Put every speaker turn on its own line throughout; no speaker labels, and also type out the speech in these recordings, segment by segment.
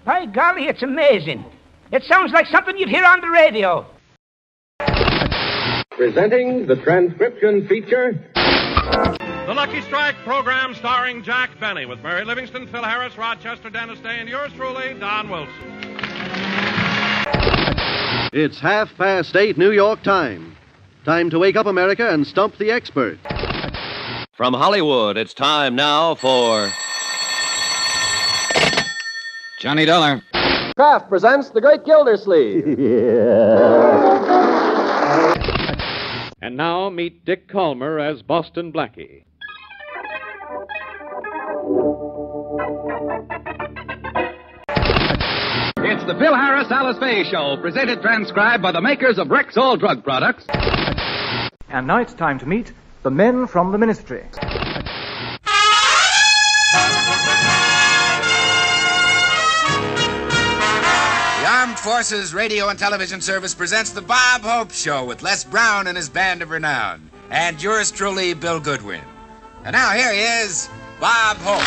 By golly, it's amazing. It sounds like something you'd hear on the radio.
Presenting the transcription feature.
The Lucky Strike program starring Jack Benny with Mary Livingston, Phil Harris, Rochester Dennis Day, and yours truly, Don Wilson.
It's 8:30 New York time. Time to wake up, America, and stump the expert.
From Hollywood, it's time now for Johnny Dollar.
Kraft presents The Great Gildersleeve.
And now meet Dick Calmer as Boston Blackie.
It's the Phil Harris Alice Faye Show, presented transcribed by the makers of Rexall drug products.
And now it's time to meet the men from the ministry.
The Armed Forces Radio and Television Service presents the Bob Hope Show with Les Brown and his band of renown. And yours truly, Bill Goodwin. And now here he is, Bob Hope.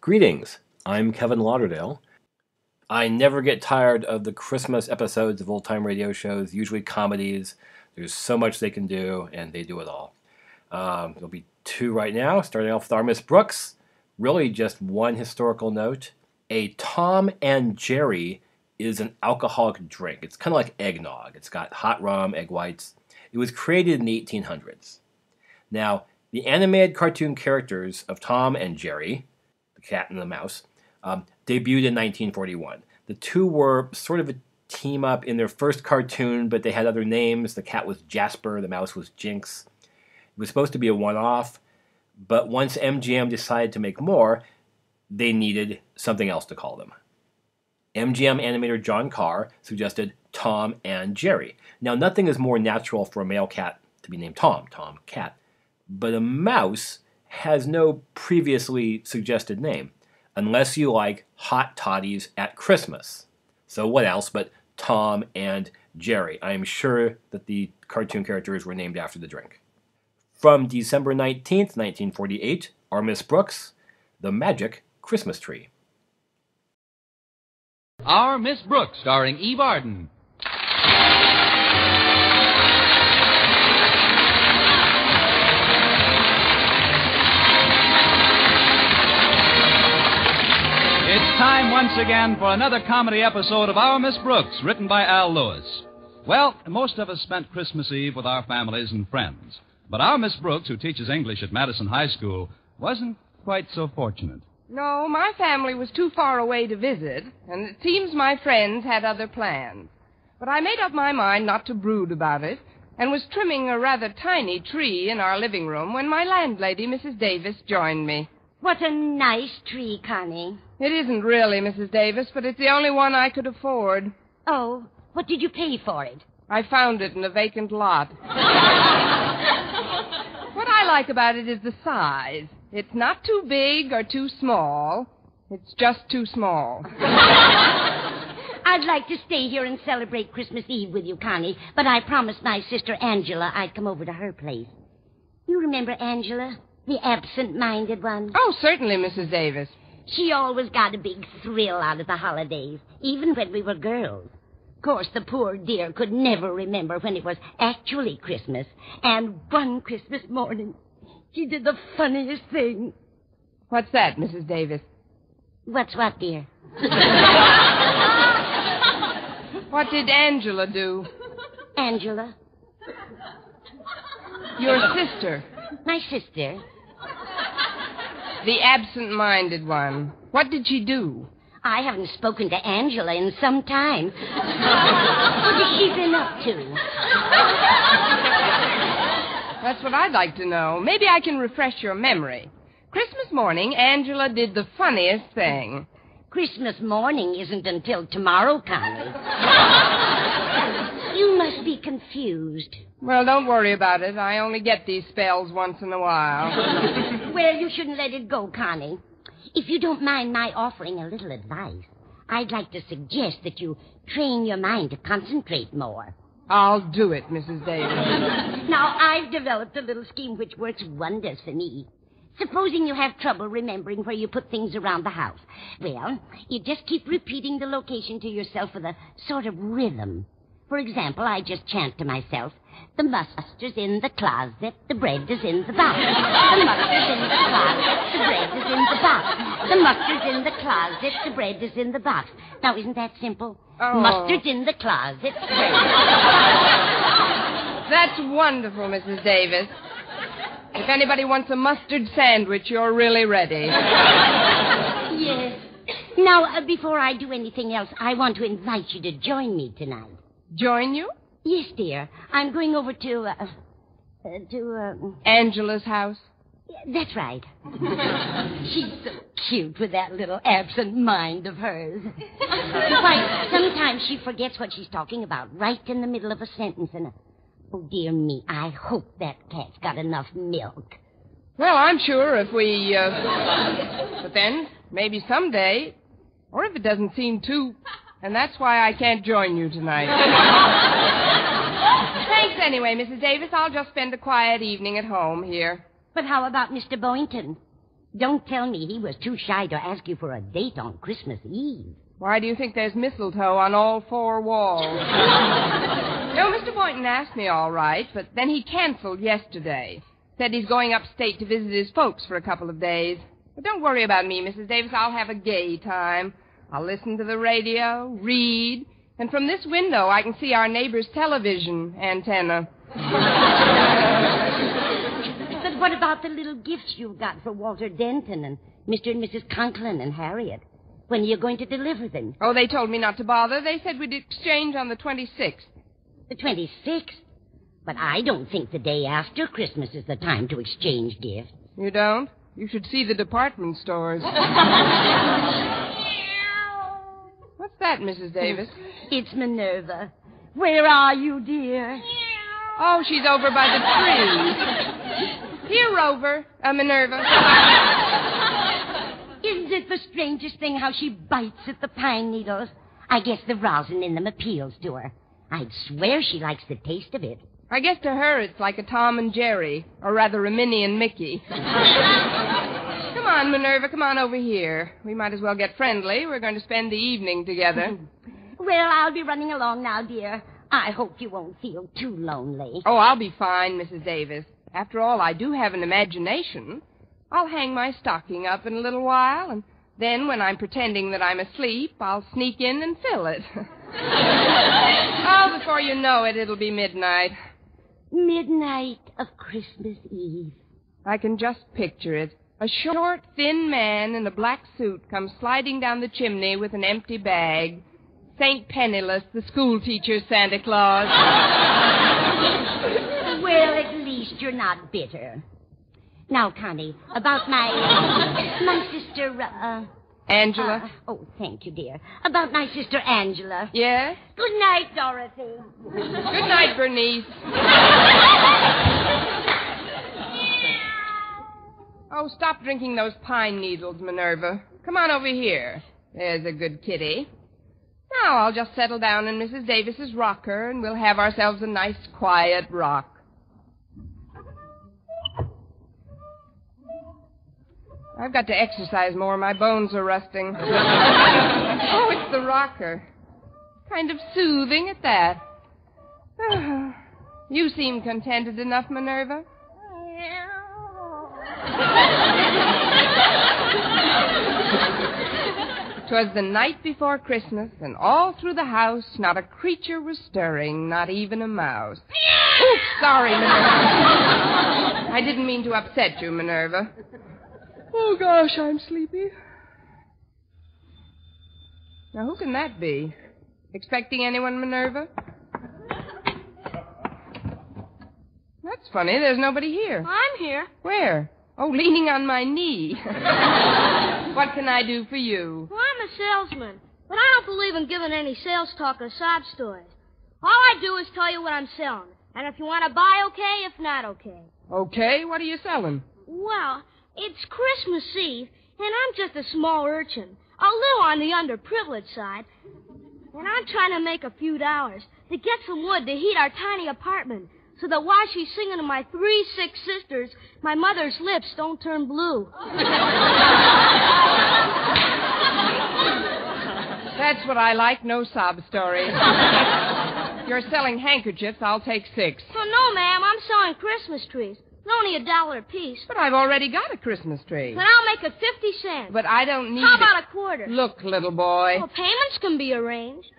Greetings, I'm Kevin Lauderdale. I never get tired of the Christmas episodes of old-time radio shows, usually comedies. There's so much they can do, and they do it all. There'll be two right now, starting off with our Miss Brooks. Really just one historical note. A Tom and Jerry is an alcoholic drink. It's kind of like eggnog. It's got hot rum, egg whites. It was created in the 1800s. Now, the animated cartoon characters of Tom and Jerry, the cat and the mouse, debuted in 1941. The two were sort of a team-up in their first cartoon, but they had other names. The cat was Jasper, the mouse was Jinx. It was supposed to be a one-off, but once MGM decided to make more, they needed something else to call them. MGM animator John Carr suggested Tom and Jerry. Now, nothing is more natural for a male cat to be named Tom cat, but a mouse has no previously suggested name, unless you like hot toddies at Christmas. So what else but Tom and Jerry? I am sure that the cartoon characters were named after the drink. From December 19th, 1948, our Miss Brooks, The Magic Christmas Tree.
Our Miss Brooks, starring Eve Arden. It's time once again for another comedy episode of Our Miss Brooks, written by Al Lewis. Well, most of us spent Christmas Eve with our families and friends. But our Miss Brooks, who teaches English at Madison High School, wasn't quite so fortunate.
No, my family was too far away to visit, and it seems my friends had other plans. But I made up my mind not to brood about it, and was trimming a rather tiny tree in our living room when my landlady, Mrs. Davis, joined me.
What a nice tree, Connie.
It isn't really, Mrs. Davis, but it's the only one I could afford.
Oh, what did you pay for it?
I found it in a vacant lot. What I like about it is the size. It's not too big or too small. It's just too small.
I'd like to stay here and celebrate Christmas Eve with you, Connie, but I promised my sister Angela I'd come over to her place. You remember Angela? The absent-minded one?
Oh, certainly, Mrs. Davis.
She always got a big thrill out of the holidays, even when we were girls. Of course, the poor dear could never remember when it was actually Christmas. And one Christmas morning, she did the funniest thing.
What's that, Mrs. Davis?
What's what, dear?
What did Angela do?
Angela?
Your sister.
My sister?
The absent-minded one. What did she do?
I haven't spoken to Angela in some time. What has she been up to?
That's what I'd like to know. Maybe I can refresh your memory. Christmas morning, Angela did the funniest thing.
Christmas morning isn't until tomorrow, Connie. You must be confused.
Well, don't worry about it. I only get these spells once in a while.
Well, you shouldn't let it go, Connie. If you don't mind my offering a little advice, I'd like to suggest that you train your mind to concentrate more.
I'll do it, Mrs. Davis.
Now, I've developed a little scheme which works wonders for me. Supposing you have trouble remembering where you put things around the house. Well, you just keep repeating the location to yourself with a sort of rhythm. For example, I just chant to myself, the mustard's in the closet, the bread is in the box. The mustard's in the closet, the bread is in the box. The mustard's in the closet, the bread is in the box. Now, isn't that simple?
Oh.
Mustard's in the closet, bread is in the box.
That's wonderful, Mrs. Davis. If anybody wants a mustard sandwich, you're really ready.
Yes. Now, before I do anything else, I want to invite you to join me tonight.
Join you?
Yes, dear. I'm going over to
Angela's house?
That's right. She's so cute with that little absent mind of hers. Why, sometimes she forgets what she's talking about right in the middle of a sentence, and oh, dear me, I hope that cat's got enough milk.
Well, I'm sure if we, but then, maybe someday, or if it doesn't seem too, and that's why I can't join you tonight. Thanks anyway, Mrs. Davis. I'll just spend a quiet evening at home here.
But how about Mr. Boynton? Don't tell me he was too shy to ask you for a date on Christmas Eve.
Why do you think there's mistletoe on all four walls? No, Mr. Boynton asked me all right, but then he canceled yesterday. Said he's going upstate to visit his folks for a couple of days. But don't worry about me, Mrs. Davis. I'll have a gay time. I'll listen to the radio, read, and from this window I can see our neighbor's television antenna.
But what about the little gifts you've got for Walter Denton and Mr. and Mrs. Conklin and Harriet? When are you going to deliver them?
Oh, they told me not to bother. They said we'd exchange on the 26th.
The 26th? But I don't think the day after Christmas is the time to exchange gifts.
You don't? You should see the department stores. What's that, Mrs. Davis?
It's Minerva. Where are you, dear?
Oh, she's over by the tree. Here, Rover. Minerva.
Isn't it the strangest thing how she bites at the pine needles? I guess the rosin in them appeals to her. I'd swear she likes the taste of it.
I guess to her it's like a Tom and Jerry, or rather a Minnie and Mickey. Come on, Minerva, come on over here. We might as well get friendly. We're going to spend the evening together.
Well, I'll be running along now, dear. I hope you won't feel too lonely.
Oh, I'll be fine, Mrs. Davis. After all, I do have an imagination. I'll hang my stocking up in a little while, and then when I'm pretending that I'm asleep, I'll sneak in and fill it. Oh, before you know it, it'll be midnight.
Midnight of Christmas Eve.
I can just picture it. A short, thin man in a black suit comes sliding down the chimney with an empty bag. St. Penniless, the schoolteacher's Santa Claus.
Well, at least you're not bitter. Now, Connie, about my sister,
Angela?
Oh, thank you, dear. About my sister Angela.
Yes?
Good night, Dorothy.
Good night, Bernice. Oh, stop drinking those pine needles, Minerva. Come on over here. There's a good kitty. Now I'll just settle down in Mrs. Davis's rocker, and we'll have ourselves a nice, quiet rock. I've got to exercise more. My bones are rusting. Oh, it's the rocker. Kind of soothing at that. You seem contented enough, Minerva. 'Twas the night before Christmas, and all through the house not a creature was stirring, not even a mouse. Oops, sorry, Minerva. I didn't mean to upset you, Minerva. Oh, gosh, I'm sleepy. Now, who can that be? Expecting anyone, Minerva? That's funny. There's nobody here.
I'm here.
Where? Oh, leaning on my knee. What can I do for you?
Well, I'm a salesman, but I don't believe in giving any sales talk or sob stories. All I do is tell you what I'm selling. And if you want to buy, okay. If not, okay.
Okay, what are you selling?
Well, it's Christmas Eve, and I'm just a small urchin, a little on the underprivileged side. And I'm trying to make a few dollars to get some wood to heat our tiny apartment so that while she's singing to my 3 sick sisters, my mother's lips don't turn blue.
That's what I like, no sob stories. You're selling handkerchiefs, I'll take 6.
Oh, no, ma'am, I'm selling Christmas trees. They're only $1 a piece.
But I've already got a Christmas tree.
Then I'll make it 50 cents.
But I don't need
How about a quarter?
Look, little boy.
Well, payments can be arranged.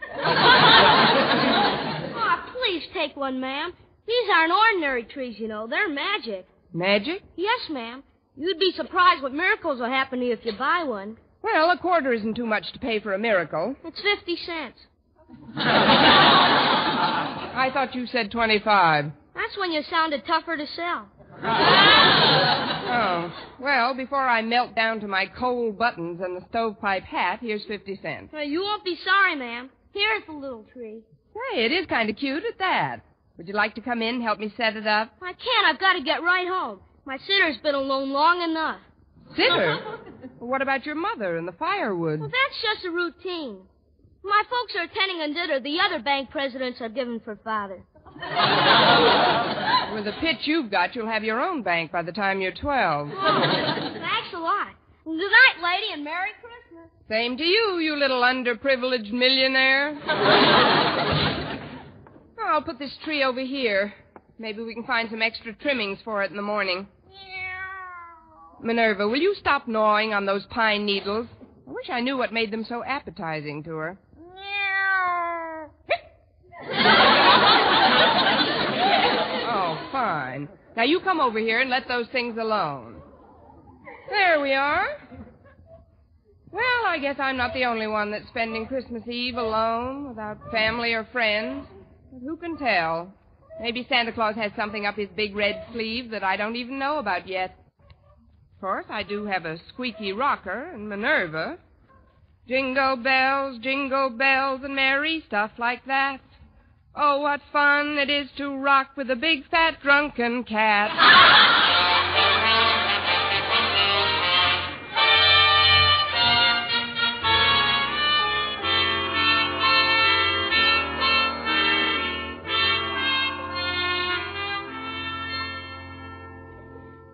Please take one, ma'am. These aren't ordinary trees, you know. They're magic.
Magic?
Yes, ma'am. You'd be surprised what miracles will happen to you if you buy one.
Well, a quarter isn't too much to pay for a miracle.
It's 50 cents.
I thought you said 25.
That's when you sounded tougher to sell.
Oh. Well, before I melt down to my coal buttons and the stovepipe hat, here's 50 cents.
You won't be sorry, ma'am. Here's the little tree.
Hey, it is kind of cute at that. Would you like to come in and help me set it up?
I can't. I've got to get right home. My sitter's been alone long enough.
Sitter? Well, what about your mother and the firewood?
Well, that's just a routine. My folks are attending a dinner the other bank presidents are given for Father.
With the pitch you've got, you'll have your own bank by the time you're 12.
Thanks a lot. Good night, lady, and Merry Christmas.
Same to you, you little underprivileged millionaire. I'll put this tree over here. Maybe we can find some extra trimmings for it in the morning. Minerva, will you stop gnawing on those pine needles? I wish I knew what made them so appetizing to her. Oh, fine. Now you come over here and let those things alone. There we are. Well, I guess I'm not the only one that's spending Christmas Eve alone, without family or friends. But who can tell? Maybe Santa Claus has something up his big red sleeve that I don't even know about yet. Of course, I do have a squeaky rocker and Minerva. Jingle bells, and merry stuff like that. Oh, what fun it is to rock with a big, fat, drunken cat.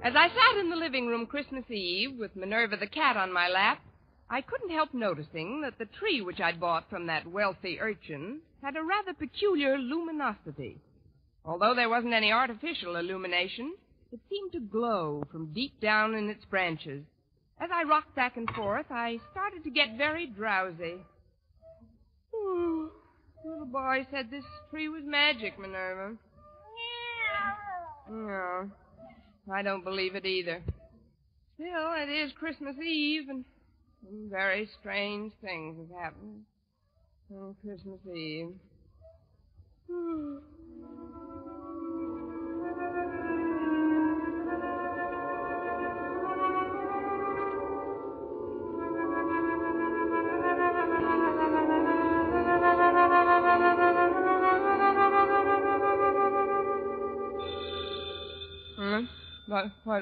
As I sat in the living room Christmas Eve with Minerva the cat on my lap, I couldn't help noticing that the tree which I'd bought from that wealthy urchin had a rather peculiar luminosity. Although there wasn't any artificial illumination, it seemed to glow from deep down in its branches. As I rocked back and forth, I started to get very drowsy. Ooh, little boy said this tree was magic, Minerva. No, I don't believe it either. Still, it is Christmas Eve, and very strange things have happened on Christmas Eve.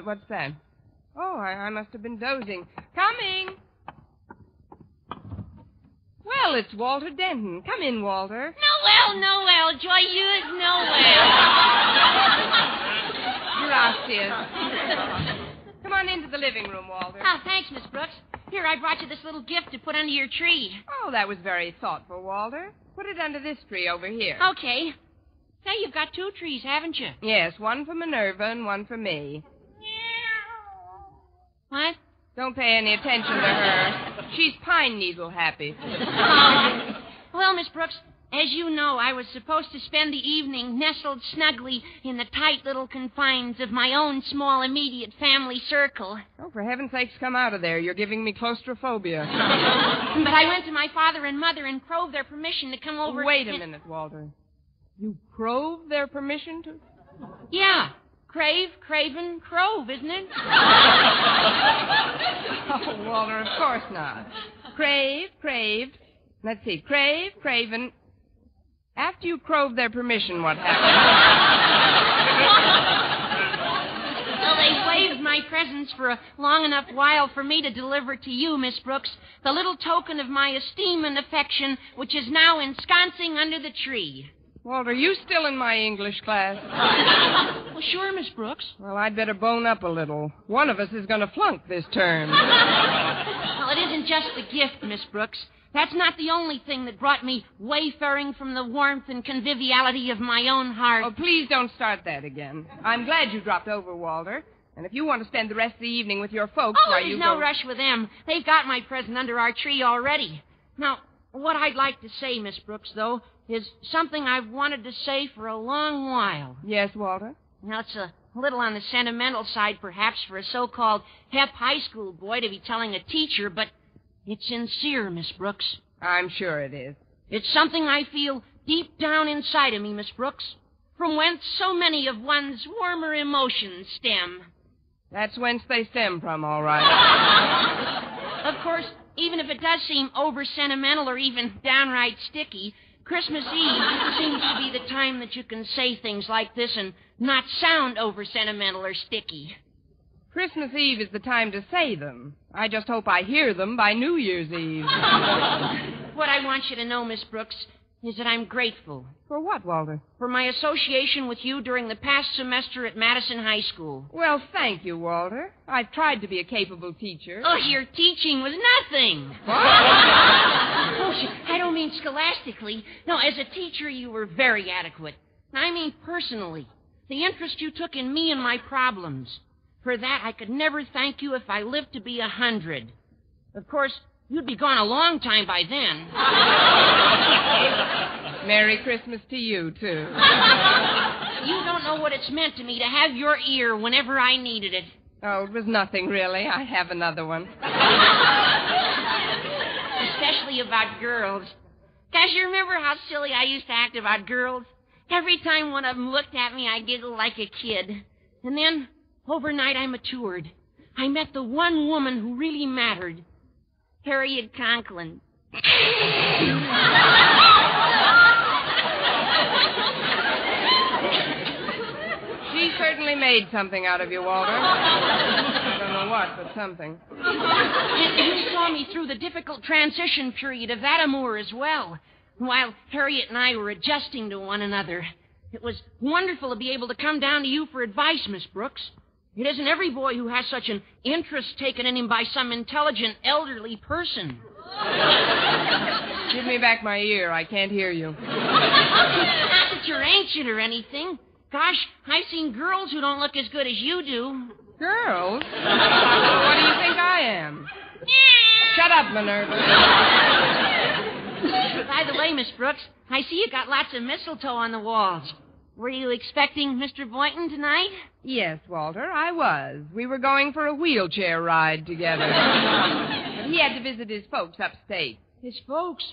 What's that? Oh, I must have been dozing. Coming! Well, it's Walter Denton. Come in, Walter.
Noel, joyeux Noel.
Gracias. Come on into the living room, Walter.
Oh, thanks, Miss Brooks. Here, I brought you this little gift to put under your tree.
Oh, that was very thoughtful, Walter. Put it under this tree over here.
Okay. Say, you've got 2 trees, haven't you?
Yes, one for Minerva and one for me.
What?
Don't pay any attention to her. She's pine needle happy.
Well, Miss Brooks, as you know, I was supposed to spend the evening nestled snugly in the tight little confines of my own small immediate family circle.
Oh, for heaven's sakes, come out of there. You're giving me claustrophobia.
But I went to my father and mother and crowed their permission to come over.
Wait a minute, Walter. You crove their permission to?
Yeah. Crave, craven, crove, isn't it?
Oh, Walter, of course not. Crave, craved. Let's see. Crave, craven. After you crove their permission, what happened?
Well, they waived my presence for a long enough while for me to deliver to you, Miss Brooks, the little token of my esteem and affection, which is now ensconcing under the tree.
Walter, you still in my English class?
Well, sure, Miss Brooks.
Well, I'd better bone up a little. One of us is going to flunk this term.
Well, it isn't just the gift, Miss Brooks. That's not the only thing that brought me wayfaring from the warmth and conviviality of my own heart.
Oh, please don't start that again. I'm glad you dropped over, Walter. And if you want to spend the rest of the evening with your folks,
Oh, there's no rush with them. They've got my present under our tree already. Now, what I'd like to say, Miss Brooks, though, is something I've wanted to say for a long while.
Yes, Walter?
Now, it's a little on the sentimental side, perhaps, for a so-called hep high school boy to be telling a teacher, but it's sincere, Miss Brooks.
I'm sure it is.
It's something I feel deep down inside of me, Miss Brooks, from whence so many of one's warmer emotions stem.
That's whence they stem from, all right.
Of course, even if it does seem over-sentimental or even downright sticky, Christmas Eve seems to be the time that you can say things like this and not sound over-sentimental or sticky.
Christmas Eve is the time to say them. I just hope I hear them by New Year's Eve.
What I want you to know, Miss Brooks, is that I'm grateful.
For what, Walter?
For my association with you during the past semester at Madison High School.
Well, thank you, Walter. I've tried to be a capable teacher.
Oh, your teaching was nothing.
What?
I don't mean scholastically. No, as a teacher, you were very adequate. I mean personally. The interest you took in me and my problems. For that, I could never thank you if I lived to be 100. Of course, you'd be gone a long time by then.
Merry Christmas to you, too.
You don't know what it's meant to me to have your ear whenever I needed it.
Oh, it was nothing, really. I have another one.
Especially about girls. Gosh, you remember how silly I used to act about girls? Every time one of them looked at me, I giggled like a kid. And then, overnight, I matured. I met the one woman who really mattered. Harriet Conklin.
She certainly made something out of you, Walter. I don't know what, but something.
You saw me through the difficult transition period of that amour as well, while Harriet and I were adjusting to one another. It was wonderful to be able to come down to you for advice, Miss Brooks. It isn't every boy who has such an interest taken in him by some intelligent, elderly person.
Give me back my ear. I can't hear you.
Not that you're ancient or anything. Gosh, I've seen girls who don't look as good as you do.
Girls? What do you think I am? Shut up, Minerva.
By the way, Miss Brooks, I see you got lots of mistletoe on the walls. Were you expecting Mr. Boynton tonight?
Yes, Walter, I was. We were going for a wheelchair ride together. But he had to visit his folks upstate.
His folks?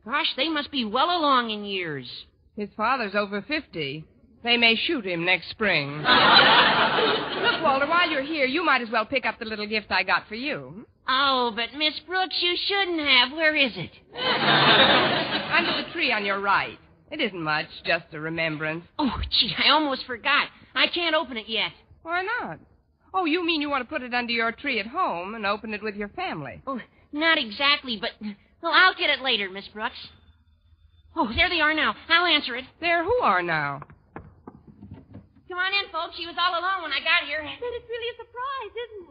Gosh, they must be well along in years.
His father's over 50. They may shoot him next spring. Look, Walter, while you're here, you might as well pick up the little gift I got for you.
Oh, but Miss Brooks, you shouldn't have. Where is it?
Under the tree on your right. It isn't much, just a remembrance.
Oh, gee, I almost forgot. I can't open it yet.
Why not? Oh, you mean you want to put it under your tree at home and open it with your family?
Oh, not exactly, but... Well, I'll get it later, Miss Brooks. Oh, there they are now. I'll answer it.
There who are now?
Come on in, folks. She was all alone when I got here.
But it's really a surprise, isn't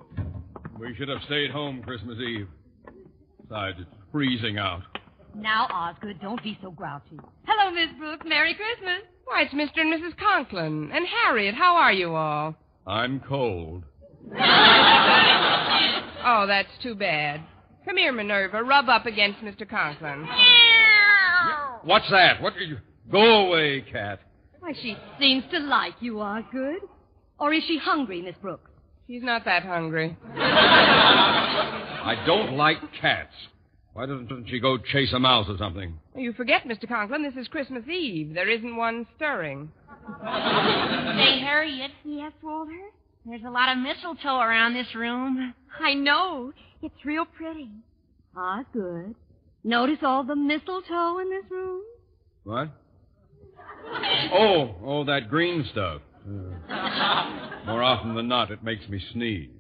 it?
We should have stayed home Christmas Eve. Besides, it's freezing out.
Now, Osgood, don't be so grouchy. Hello, Miss Brooks. Merry Christmas.
Why, it's Mr. and Mrs. Conklin. And Harriet, how are you all?
I'm cold.
Oh, that's too bad. Come here, Minerva. Rub up against Mr. Conklin.
What's that? What are you... Go away, cat.
Why, she seems to like you, Osgood. Or is she hungry, Miss Brooks?
She's not that hungry.
I don't like cats. Why doesn't she go chase a mouse or something?
You forget, Mr. Conklin, this is Christmas Eve. There isn't one stirring.
Hey, Harriet.
Yes, Walter?
There's a lot of mistletoe around this room.
I know. It's real pretty. Osgood, notice all the mistletoe in this room?
What? Oh, that green stuff. More often than not, it makes me sneeze.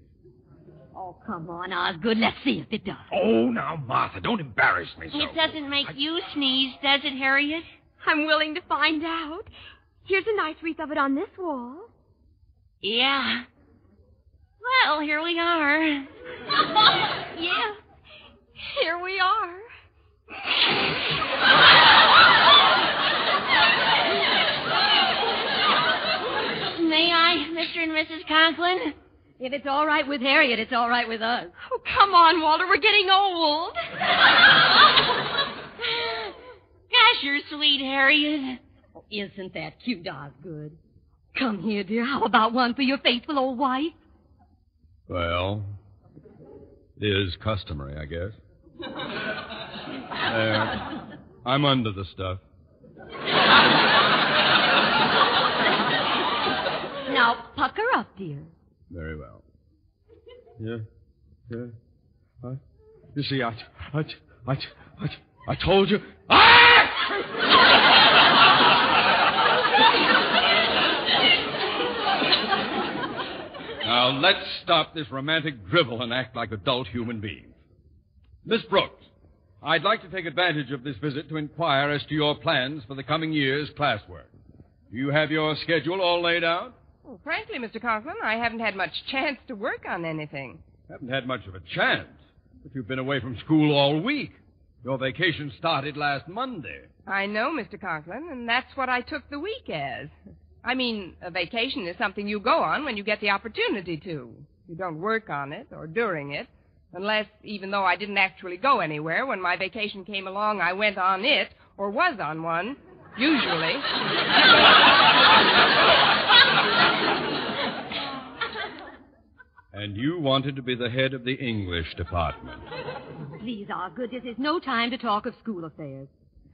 Oh, come on, Osgood. Let's see if it does.
Oh, now, Martha, don't embarrass me so.
It doesn't make you sneeze, does it, Harriet?
I'm willing to find out. Here's a nice wreath of it on this wall.
Yeah. Well, here we are.
Yeah, here we are.
May I, Mr. and Mrs. Conklin?
If it's all right with Harriet, it's all right with us. Oh, come on, Walter. We're getting old.
Gosh, you're sweet, Harriet.
Oh, isn't that cute, Osgood? Come here, dear. How about one for your faithful old wife?
Well, it is customary, I guess. I'm under the stuff.
Now, pucker up, dear.
Very well. Yeah. You see, I told you. Now, let's stop this romantic drivel and act like adult human beings. Miss Brooks, I'd like to take advantage of this visit to inquire as to your plans for the coming year's classwork. Do you have your schedule all laid out?
Well, frankly, Mr. Conklin, I haven't had much chance to work on anything.
Haven't had much of a chance, but you've been away from school all week. Your vacation started last Monday.
I know, Mr. Conklin, and that's what I took the week as. I mean, a vacation is something you go on when you get the opportunity to. You don't work on it or during it, unless, even though I didn't actually go anywhere, when my vacation came along, I went on it, or was on one, usually.
And you wanted to be the head of the English department.
Please, Osgood, this is no time to talk of school affairs.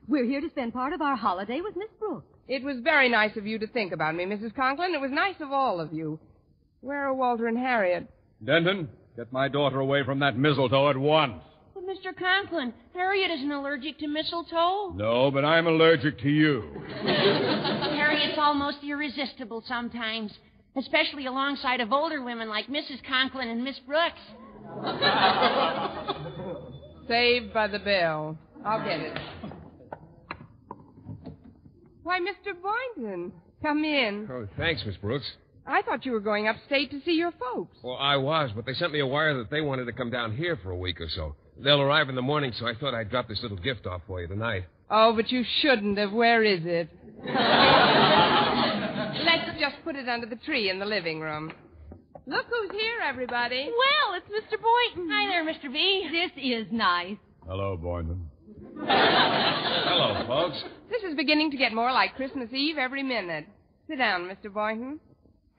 We're here to spend part of our holiday with Miss Brooks.
It was very nice of you to think about me, Mrs. Conklin. It was nice of all of you. Where are Walter and Harriet?
Denton, get my daughter away from that mistletoe at once.
But, Mr. Conklin, Harriet isn't allergic to mistletoe.
No, but I'm allergic to you.
Harriet's almost irresistible sometimes, especially alongside of older women like Mrs. Conklin and Miss Brooks.
Saved by the bell. I'll get it. Why, Mr. Boynton, come in.
Oh, thanks, Miss Brooks.
I thought you were going upstate to see your folks.
Well, I was, but they sent me a wire that they wanted to come down here for a week or so. They'll arrive in the morning, so I thought I'd drop this little gift off for you tonight.
Oh, but you shouldn't have. Where is it? Let's just put it under the tree in the living room. Look who's here, everybody.
Well, it's Mr. Boynton.
Hi there, Mr. B.
This is nice.
Hello, Boynton. Hello, folks.
This is beginning to get more like Christmas Eve every minute. Sit down, Mr. Boynton.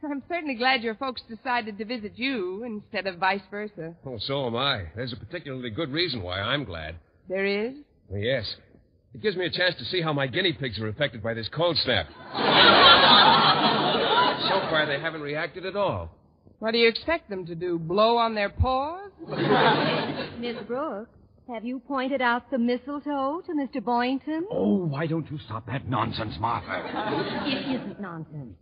I'm certainly glad your folks decided to visit you instead of vice versa.
Oh, so am I. There's a particularly good reason why I'm glad.
There is?
Well, yes. It gives me a chance to see how my guinea pigs are affected by this cold snap. So far, they haven't reacted at all.
What do you expect them to do, blow on their paws?
Miss Brooks, have you pointed out the mistletoe to Mr. Boynton?
Oh, why don't you stop that nonsense, Martha?
It isn't nonsense.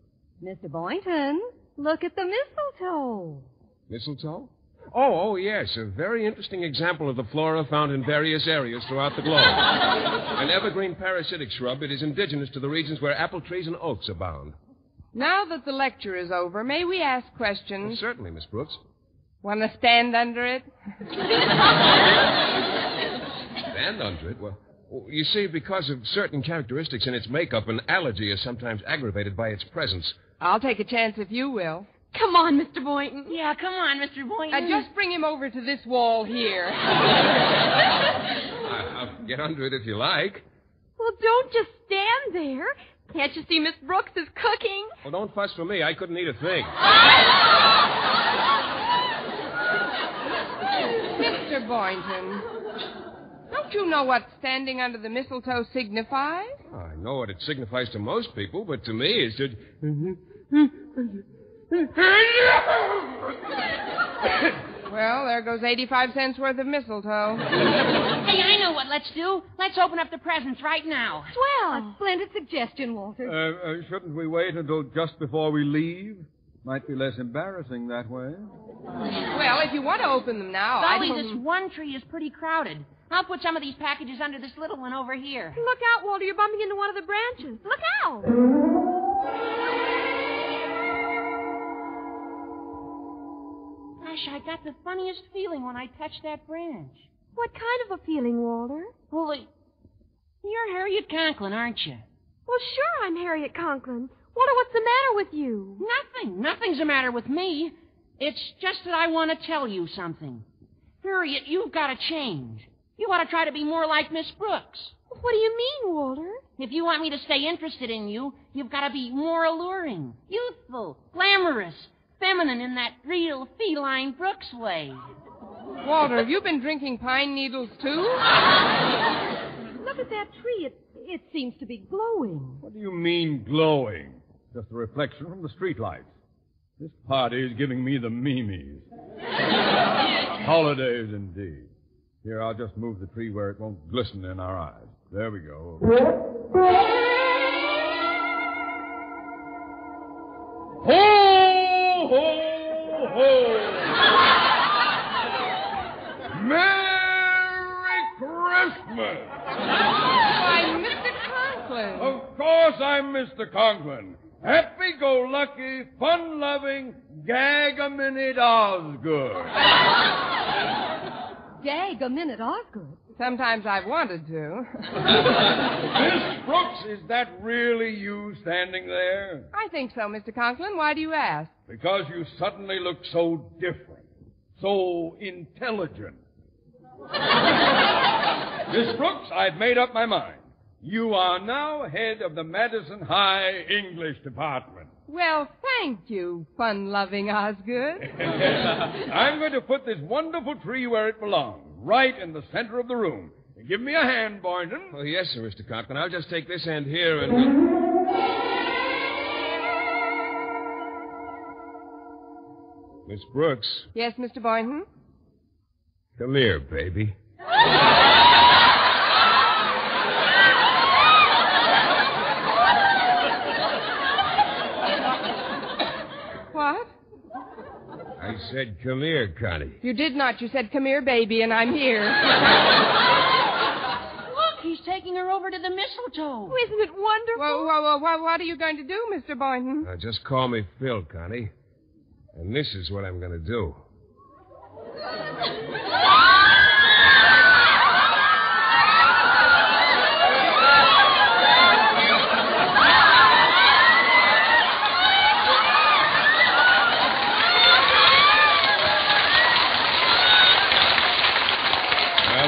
Mr. Boynton, look at the mistletoe.
Mistletoe? Oh, yes. A very interesting example of the flora found in various areas throughout the globe. An evergreen parasitic shrub, it is indigenous to the regions where apple trees and oaks abound.
Now that the lecture is over, may we ask questions?
Well, certainly, Miss Brooks.
Want to stand under it?
Stand under it? Well, you see, because of certain characteristics in its makeup, an allergy is sometimes aggravated by its presence.
I'll take a chance if you will.
Come on, Mr. Boynton.
Yeah, come on, Mr. Boynton.
Just bring him over to this wall here.
I'll get under it if you like.
Well, don't just stand there. Can't you see Miss Brooks is cooking?
Well, don't fuss for me. I couldn't eat a thing.
Mr. Boynton, don't you know what standing under the mistletoe signifies?
I know what it signifies to most people, but to me it's just...
Well, there goes 85 cents worth of mistletoe.
Hey, I know what let's do. Let's open up the presents right now.
Swell. A splendid suggestion, Walter.
Shouldn't we wait until just before we leave? Might be less embarrassing that way.
Well, if you want to open them now,
Golly, this one tree is pretty crowded. I'll put some of these packages under this little one over here.
Look out, Walter. You're bumping into one of the branches. Look out.
Gosh, I got the funniest feeling when I touched that branch.
What kind of a feeling, Walter?
Well, you're Harriet Conklin, aren't you?
Well, sure, I'm Harriet Conklin. Walter, what's the matter with you?
Nothing. Nothing's the matter with me. It's just that I want to tell you something. Harriet, you've got to change. You ought to try to be more like Miss Brooks.
What do you mean, Walter?
If you want me to stay interested in you, you've got to be more alluring, youthful, glamorous, feminine in that real feline Brooks way.
Walter, have you been drinking pine needles, too?
Look at that tree. It seems to be glowing.
What do you mean, glowing? Just a reflection from the streetlights. This party is giving me the memes. Holidays, indeed. Here, I'll just move the tree where it won't glisten in our eyes. There we go. Ho, ho, ho! Merry Christmas!
Why, Mr. Conklin.
Of course I'm Mr. Conklin. Happy-go-lucky, fun-loving, gag-a-minute Osgood.
Gag-a-minute Osgood?
Sometimes I've wanted to.
Miss Brooks, is that really you standing there?
I think so, Mr. Conklin. Why do you ask?
Because you suddenly look so different, so intelligent. Miss Brooks, I've made up my mind. You are now head of the Madison High English Department.
Well, thank you, fun-loving Osgood.
I'm going to put this wonderful tree where it belongs, right in the center of the room. Give me a hand, Boynton.
Oh, yes, sir, Mr. Conklin. I'll just take this end here and... Miss Brooks.
Yes, Mr. Boynton?
Come here, baby.
What?
I said, come here, Connie.
You did not. You said, come here, baby, and I'm here.
Look, he's taking her over to the mistletoe.
Oh, isn't it wonderful?
Well, what are you going to do, Mr. Boynton?
Just call me Phil, Connie. And this is what I'm going to do.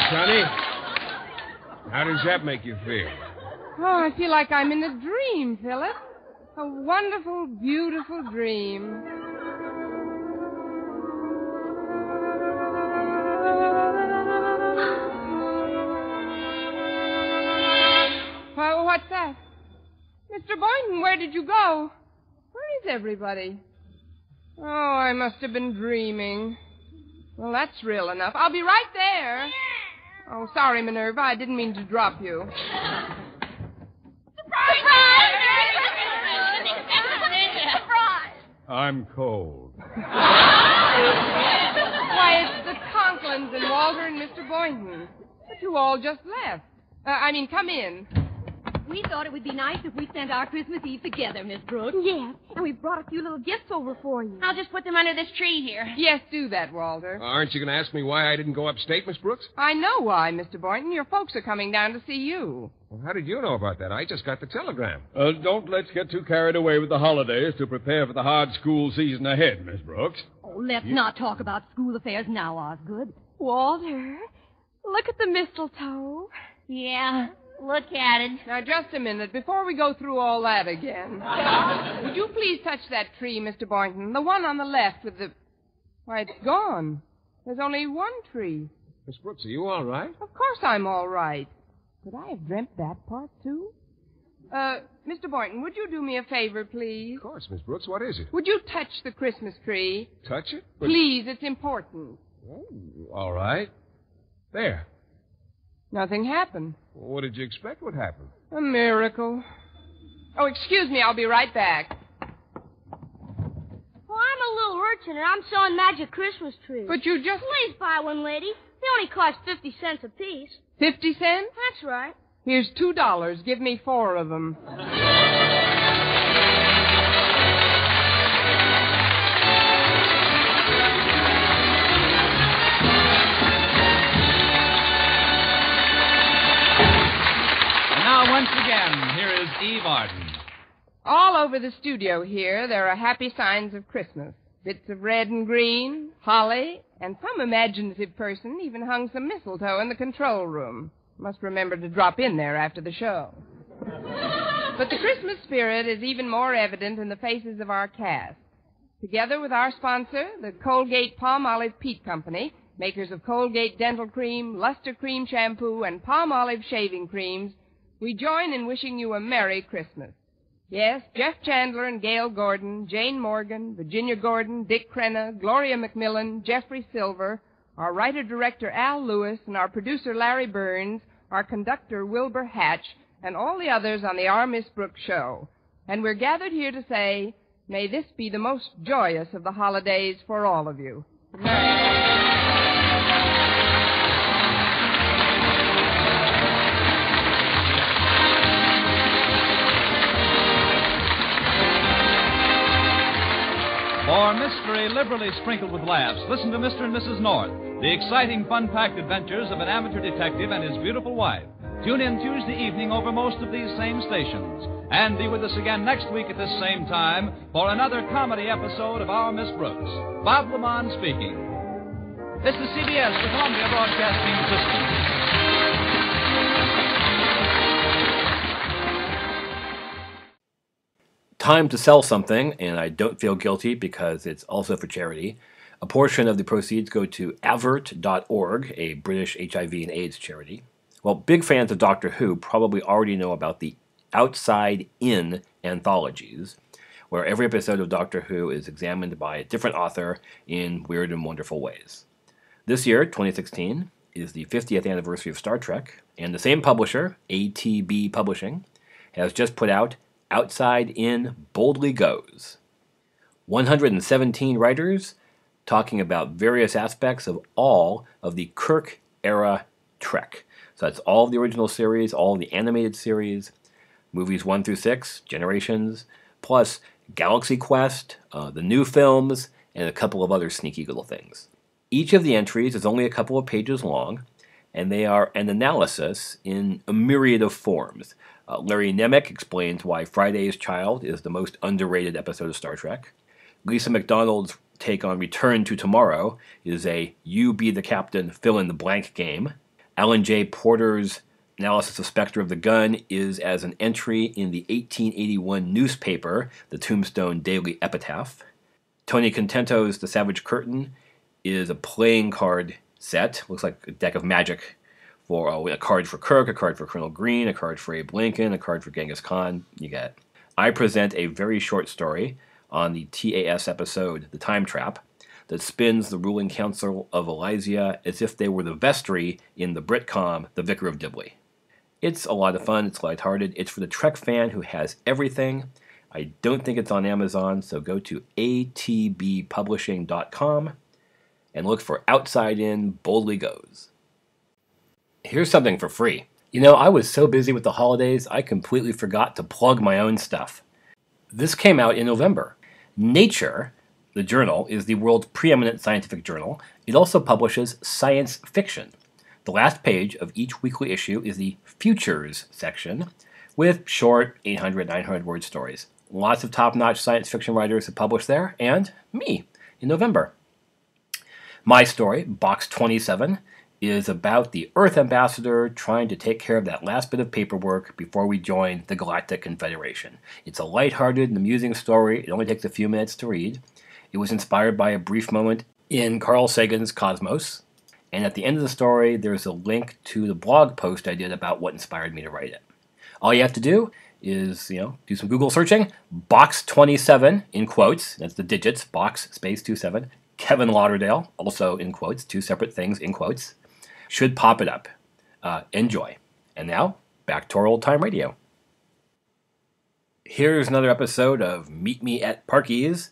Connie, how does that make you feel?
Oh, I feel like I'm in a dream, Philip. A wonderful, beautiful dream. Well, what's that? Mr. Boynton, where did you go? Where is everybody? Oh, I must have been dreaming. Well, that's real enough. I'll be right there. Oh, sorry, Minerva. I didn't mean to drop you.
Surprise!
I'm cold.
Why, it's the Conklins and Walter and Mr. Boynton. But you all just left. Come in.
We thought it would be nice if we spent our Christmas Eve together, Miss Brooks. Yes, and we brought a few little gifts over for you.
I'll just put them under this tree here.
Yes, do that, Walter.
Aren't you going to ask me why I didn't go upstate, Miss Brooks?
I know why, Mr. Boynton. Your folks are coming down to see you.
Well, how did you know about that? I just got the telegram.
Don't let's get too carried away with the holidays to prepare for the hard school season ahead, Miss Brooks.
Oh, let's not talk about school affairs now, Osgood. Walter, look at the mistletoe.
Yeah, look at it.
Now, just a minute, before we go through all that again. Would you please touch that tree, Mr. Boynton? The one on the left with the... Why, it's gone. There's only one tree.
Miss Brooks, are you all right?
Of course I'm all right. Could I have dreamt that part, too? Mr. Boynton, would you do me a favor, please?
Of course, Miss Brooks. What is it?
Would you touch the Christmas tree?
Touch it?
Please, it's important.
Oh, all right. There.
Nothing happened.
Well, what did you expect would happen?
A miracle. Oh, excuse me, I'll be right back.
What
I'm a little urchin, and I'm selling magic Christmas trees.
But you just...
Please buy one, lady. They only cost 50 cents apiece.
50 cents?
That's right.
Here's $2. Give me 4 of them.
Once again, here is Eve Arden.
All over the studio here, there are happy signs of Christmas. Bits of red and green, holly, and some imaginative person even hung some mistletoe in the control room. Must remember to drop in there after the show. But the Christmas spirit is even more evident in the faces of our cast. Together with our sponsor, the Colgate Palmolive Peat Company, makers of Colgate Dental Cream, Luster Cream Shampoo, and Palmolive Shaving Creams, we join in wishing you a Merry Christmas. Yes, Jeff Chandler and Gail Gordon, Jane Morgan, Virginia Gordon, Dick Crenna, Gloria McMillan, Jeffrey Silver, our writer-director Al Lewis, and our producer Larry Burns, our conductor Wilbur Hatch, and all the others on the Our Miss Brooks show. And we're gathered here to say, may this be the most joyous of the holidays for all of you.
For mystery liberally sprinkled with laughs, listen to Mr. and Mrs. North, the exciting, fun-packed adventures of an amateur detective and his beautiful wife. Tune in Tuesday evening over most of these same stations. And be with us again next week at this same time for another comedy episode of Our Miss Brooks. Bob Lamont speaking. This is CBS, the Columbia Broadcasting System.
Time to sell something, and I don't feel guilty because it's also for charity. A portion of the proceeds go to avert.org, a British HIV and AIDS charity. Well, big fans of Doctor Who probably already know about the Outside In anthologies, where every episode of Doctor Who is examined by a different author in weird and wonderful ways. This year, 2016, is the 50th anniversary of Star Trek, and the same publisher, ATB Publishing, has just put out Outside In Boldly Goes. 117 writers talking about various aspects of all of the Kirk-era Trek. So that's all of the original series, all of the animated series, movies 1 through 6, Generations, plus Galaxy Quest, the new films, and a couple of other sneaky little things. Each of the entries is only a couple of pages long, and they are an analysis in a myriad of forms. Larry Nemec explains why Friday's Child is the most underrated episode of Star Trek. Lisa McDonald's take on Return to Tomorrow is a you be the captain, fill in the blank game. Alan J. Porter's analysis of Spectre of the Gun is as an entry in the 1881 newspaper, the Tombstone Daily Epitaph. Tony Contento's The Savage Curtain is a playing card set, looks like a deck of Magic, for a card for Kirk, a card for Colonel Green, a card for Abe Lincoln, a card for Genghis Khan. You get it. I present a very short story on the TAS episode, The Time Trap, that spins the ruling council of Elysia as if they were the vestry in the Britcom, The Vicar of Dibley. It's a lot of fun, it's lighthearted, it's for the Trek fan who has everything. I don't think it's on Amazon, so go to atbpublishing.com and look for Outside In Boldly Goes. Here's something for free. You know, I was so busy with the holidays, I completely forgot to plug my own stuff. This came out in November. Nature, the journal, is the world's preeminent scientific journal. It also publishes science fiction. The last page of each weekly issue is the Futures section with short 800, 900-word stories. Lots of top-notch science fiction writers have published there, and me, in November. My story, Box 27, is about the Earth ambassador trying to take care of that last bit of paperwork before we join the Galactic Confederation. It's a lighthearted and amusing story. It only takes a few minutes to read. It was inspired by a brief moment in Carl Sagan's Cosmos. And at the end of the story, there's a link to the blog post I did about what inspired me to write it. All you have to do is, do some Google searching. Box 27, in quotes, that's the digits, box space 27. Kevin Lauderdale, also in quotes, two separate things in quotes. Should pop it up. Enjoy. And now, back to our old-time radio. Here's another episode of Meet Me at Parky's,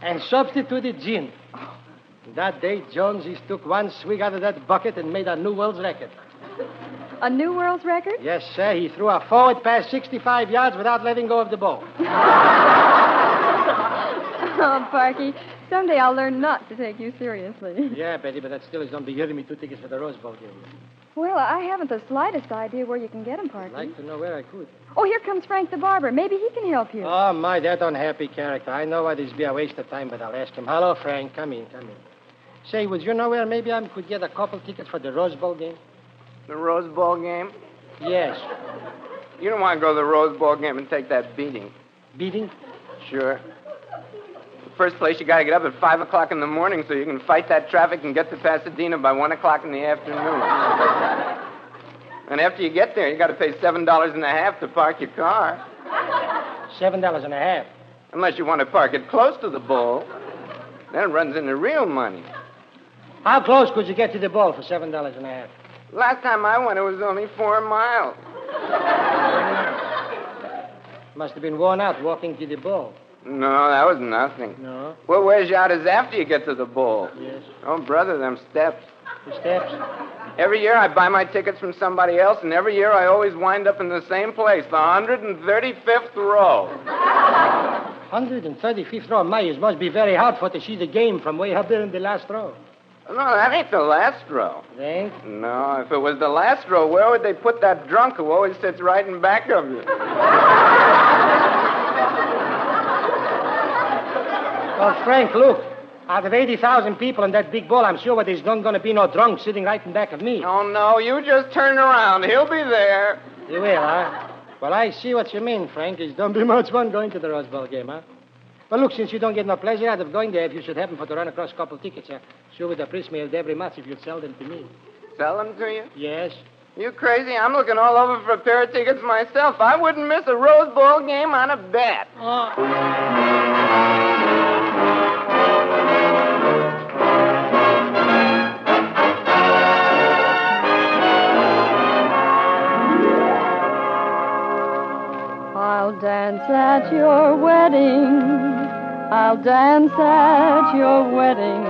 and substituted gin. That day, Jones, he took one swig out of that bucket and made a new world's record.
A new world's record?
Yes, sir. He threw a forward pass 65 yards without letting go of the ball.
Oh, Parky, someday I'll learn not to take you seriously.
Yeah, Betty, but that still is going to be giving me 2 tickets for the Rose Bowl game.
Well, I haven't the slightest idea where you can get them, Parky.
I'd like to know where I could.
Oh, here comes Frank the barber. Maybe he can help you.
Oh, my, that unhappy character. I know why this be a waste of time, but I'll ask him. Hello, Frank. Come in. Say, would you know where maybe I could get a couple tickets for the Rose Bowl game?
The Rose Bowl game?
Yes.
You don't want to go to the Rose Bowl game and take that beating.
Beating?
Sure. The first place, you got to get up at 5 o'clock in the morning so you can fight that traffic and get to Pasadena by 1 o'clock in the afternoon. And after you get there, you got to pay $7.50 to park your car.
$7.50.
Unless you want to park it close to the bowl. Then it runs into real money.
How close could you get to the bowl for $7.50?
Last time I went, it was only 4 miles.
Must have been worn out walking to the bowl.
No, that was nothing.
No?
What wears you out is after you get to the bowl.
Yes.
Oh, brother, them steps.
The steps?
Every year I buy my tickets from somebody else, and every year I always wind up in the same place, the 135th row.
135th row? My, it must be very hard for to see the game from way up there in the last row.
No, that ain't the last row.
It ain't?
No, if it was the last row, where would they put that drunk who always sits right in back of you?
Well, Frank, look. Out of 80,000 people in that big bowl, I'm sure there's not going to be no drunk sitting right in back of me.
Oh, no, you just turn around. He'll be there.
You will, huh? Well, I see what you mean, Frank. It don't be much fun going to the Rose Bowl game, huh? Well, look, since you don't get no pleasure out of going there, if you should happen to run across a couple tickets, sure would appreciate it very much if you'd sell them to me.
Sell them to you?
Yes.
You crazy? I'm looking all over for a pair of tickets myself. I wouldn't miss a Rose Bowl game on a bet.
I'll dance at your wedding. I'll dance at your wedding.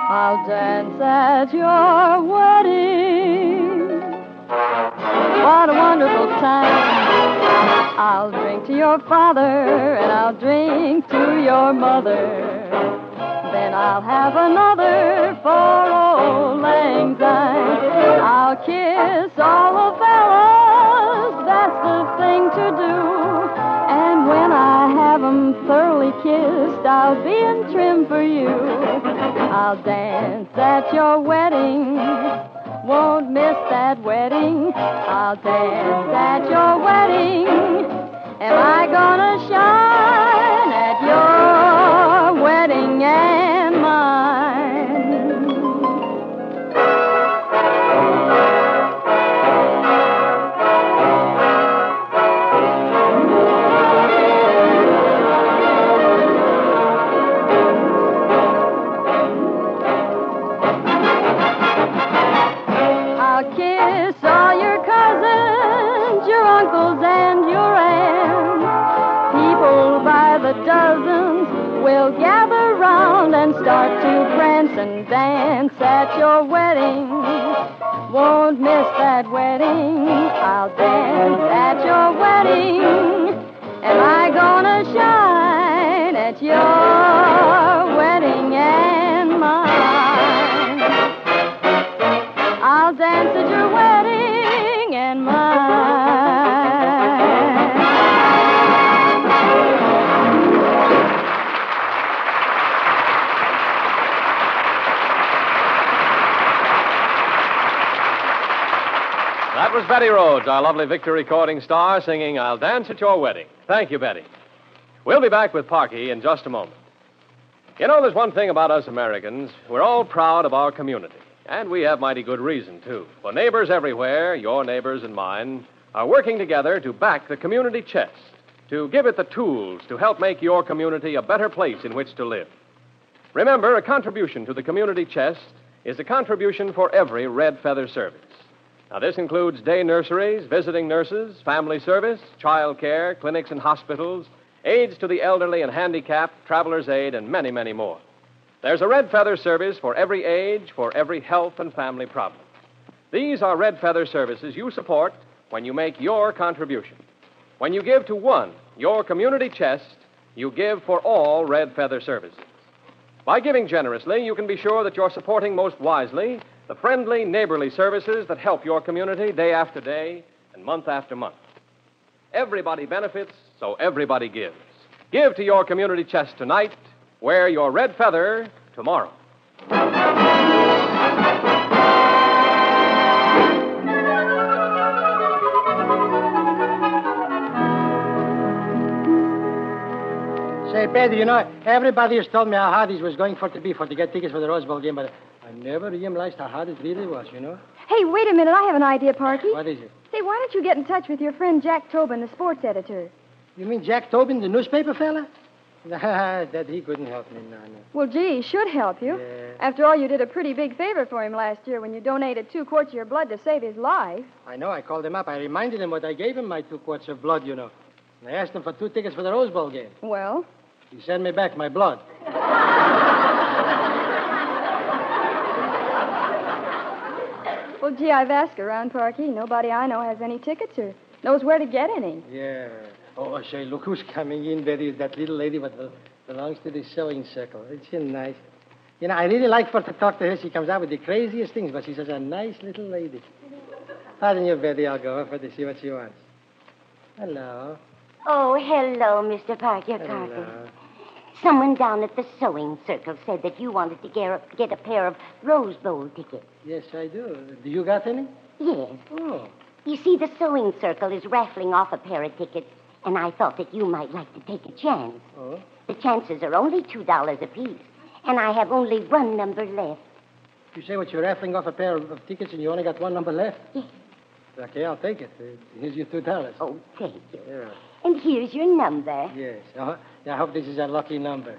I'll dance at your wedding. What a wonderful time. I'll drink to your father and I'll drink to your mother. Then I'll have another for old lang syne. I'll kiss all the fellas, that's the thing to do. And when I have 'em thoroughly kissed, I'll be in trim for you. I'll dance at your wedding, won't miss that wedding. I'll dance at your wedding. Am I gonna shine at your wedding and mine? I'll kiss all your cousins, your uncles and your aunts. People by the dozens will gather round and start to prance and dance at your wedding. Won't miss that wedding. I'll dance at your wedding. Am I gonna shine at your wedding and mine? I'll dance at your wedding and mine.
That was Betty Rhodes, our lovely Victor recording star, singing I'll Dance at Your Wedding. Thank you, Betty. We'll be back with Parky in just a moment. You know, there's one thing about us Americans. We're all proud of our community. And we have mighty good reason, too. For neighbors everywhere, your neighbors and mine, are working together to back the community chest, to give it the tools to help make your community a better place in which to live. Remember, a contribution to the community chest is a contribution for every Red Feather service. Now, this includes day nurseries, visiting nurses, family service, child care, clinics and hospitals, aids to the elderly and handicapped, traveler's aid, and many, many more. There's a Red Feather service for every age, for every health and family problem. These are Red Feather services you support when you make your contribution. When you give to one, your community chest, you give for all Red Feather services. By giving generously, you can be sure that you're supporting most wisely the friendly, neighborly services that help your community day after day and month after month. Everybody benefits, so everybody gives. Give to your community chest tonight. Wear your red feather tomorrow.
Say, Betty, you know, everybody has told me how hard it was going to get tickets for the Rose Bowl game, but I never realized how hard it really was, you know?
Hey, wait a minute. I have an idea, Parky.
What is it?
Say, why don't you get in touch with your friend Jack Tobin, the sports editor?
You mean Jack Tobin, the newspaper fella? That he couldn't help me, no.
Well, gee, he should help you.
Yeah.
After all, you did a pretty big favor for him last year when you donated 2 quarts of your blood to save his life.
I know. I called him up. I reminded him what I gave him, my 2 quarts of blood, you know. And I asked him for 2 tickets for the Rose Bowl game.
Well?
He sent me back my blood.
Well, gee, I've asked around, Parky. Nobody I know has any tickets or knows where to get any.
Yeah. Oh, say, look who's coming in, Betty. That little lady what belongs to the sewing circle. Isn't she nice? You know, I really like for to talk to her. She comes out with the craziest things, but she's such a nice little lady. Pardon you, Betty. I'll go over to see what she wants. Hello.
Oh, hello, Mr. Parker Carter.
Hello.
Someone down at the sewing circle said that you wanted to get a pair of Rose Bowl tickets.
Yes, I do. Do you got any?
Yes.
Oh.
You see, the sewing circle is raffling off a pair of tickets, and I thought that you might like to take a chance.
Oh?
The chances are only $2 apiece, and I have only 1 number left.
You say what, you're raffling off a pair of tickets and you only got 1 number left?
Yes.
Okay, I'll take it. Here's your $2.
Oh, thank you.
Yeah.
And here's your number.
Yes. Yeah, I hope this is a lucky number.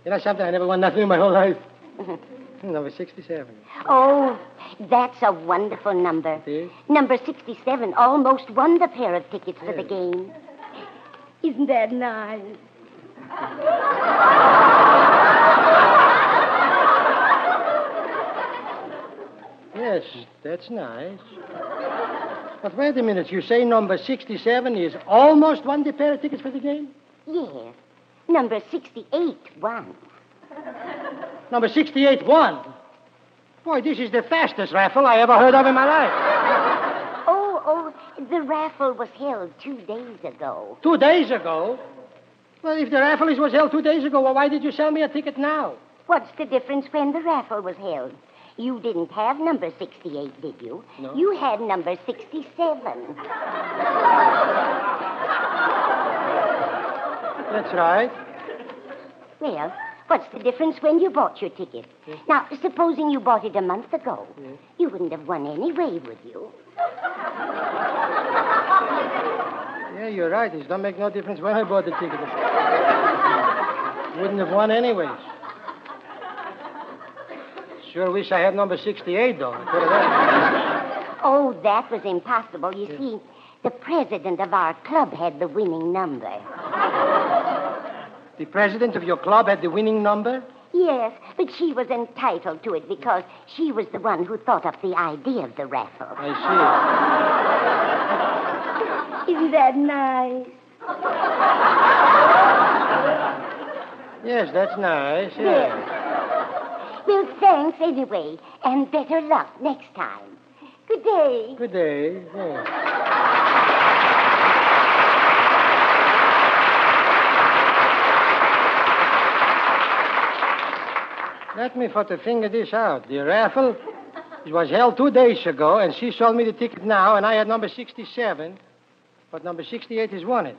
You know something? I never won nothing in my whole life. Number 67.
Oh, that's a wonderful number.
It is?
Number 67 almost won the pair of tickets for the game. Isn't that nice?
Yes, that's nice. But wait a minute. You say number 67 is almost won the pair of tickets for the game?
Yes. Number 68 won.
Number 68 won? Boy, this is the fastest raffle I ever heard of in my life.
Oh, the raffle was held 2 days ago.
2 days ago? Well, if the raffle was held 2 days ago, well, why did you sell me a ticket now?
What's the difference when the raffle was held? You didn't have number 68, did you?
No.
You had number 67.
That's right.
Well, what's the difference when you bought your ticket?
Yes.
Now, supposing you bought it a month ago.
Yes.
You wouldn't have won anyway, would you?
Yeah, you're right. It don't make no difference when I bought the ticket. Wouldn't have won anyways. Sure wish I had number 68, though. I could have.
Oh, that was impossible. You see, the president of our club had the winning number.
The president of your club had the winning number?
Yes, but she was entitled to it because she was the one who thought up the idea of the raffle.
I
see. Isn't that nice?
Yes, that's nice. Yeah.
Well, thanks anyway, and better luck next time. Good day.
Good day. Yeah. Let me for to figure this out. The raffle was held 2 days ago, and she sold me the ticket now, and I had number 67, but number 68 has won it.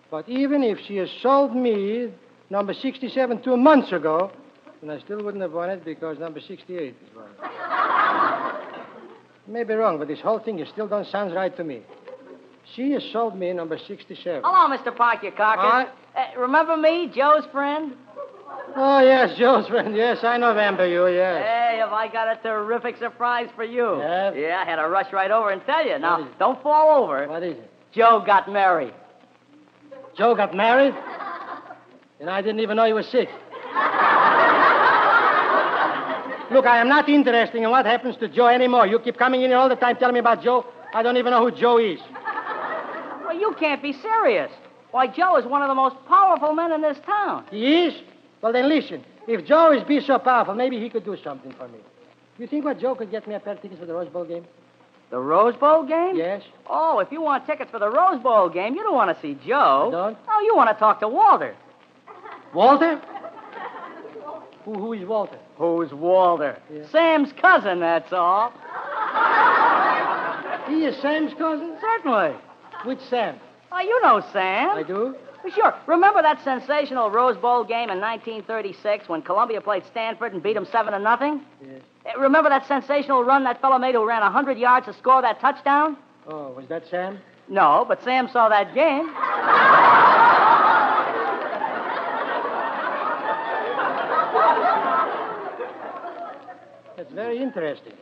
But even if she has sold me number 67 2 months ago, then I still wouldn't have won it because number 68 is won. May be wrong, but this whole thing still don't sound right to me. She has sold me number 67.
Hello, Mr. Parker Carter. Remember me, Joe's friend?
Oh, yes, Joe's friend. Yes, I remember you, yes.
Hey, have I got a terrific surprise for you.
Yes?
Yeah, I had to rush right over and tell you. Now, don't fall over.
What is it?
Joe got married.
Joe got married? And I didn't even know he was sick. Look, I am not interested in what happens to Joe anymore. You keep coming in here all the time telling me about Joe. I don't even know who Joe is.
Well, you can't be serious. Why, Joe is one of the most powerful men in this town.
He is? Well, then listen. If Joe is be so powerful, maybe he could do something for me. You think what Joe could get me a pair of tickets for the Rose Bowl game?
The Rose Bowl game?
Yes.
Oh, if you want tickets for the Rose Bowl game, you don't want to see Joe.
I don't?
Oh, you want to talk to Walter.
Walter? Who is Walter?
Who's Walter?
Yeah.
Sam's cousin, that's all.
He is Sam's cousin?
Certainly.
Which Sam?
Oh, you know Sam.
I do?
Sure. Remember that sensational Rose Bowl game in 1936 when Columbia played Stanford and beat them 7-0?
Yes.
Remember that sensational run that fellow made who ran 100 yards to score that touchdown?
Oh, was that Sam?
No, but Sam saw that game.
That's very interesting.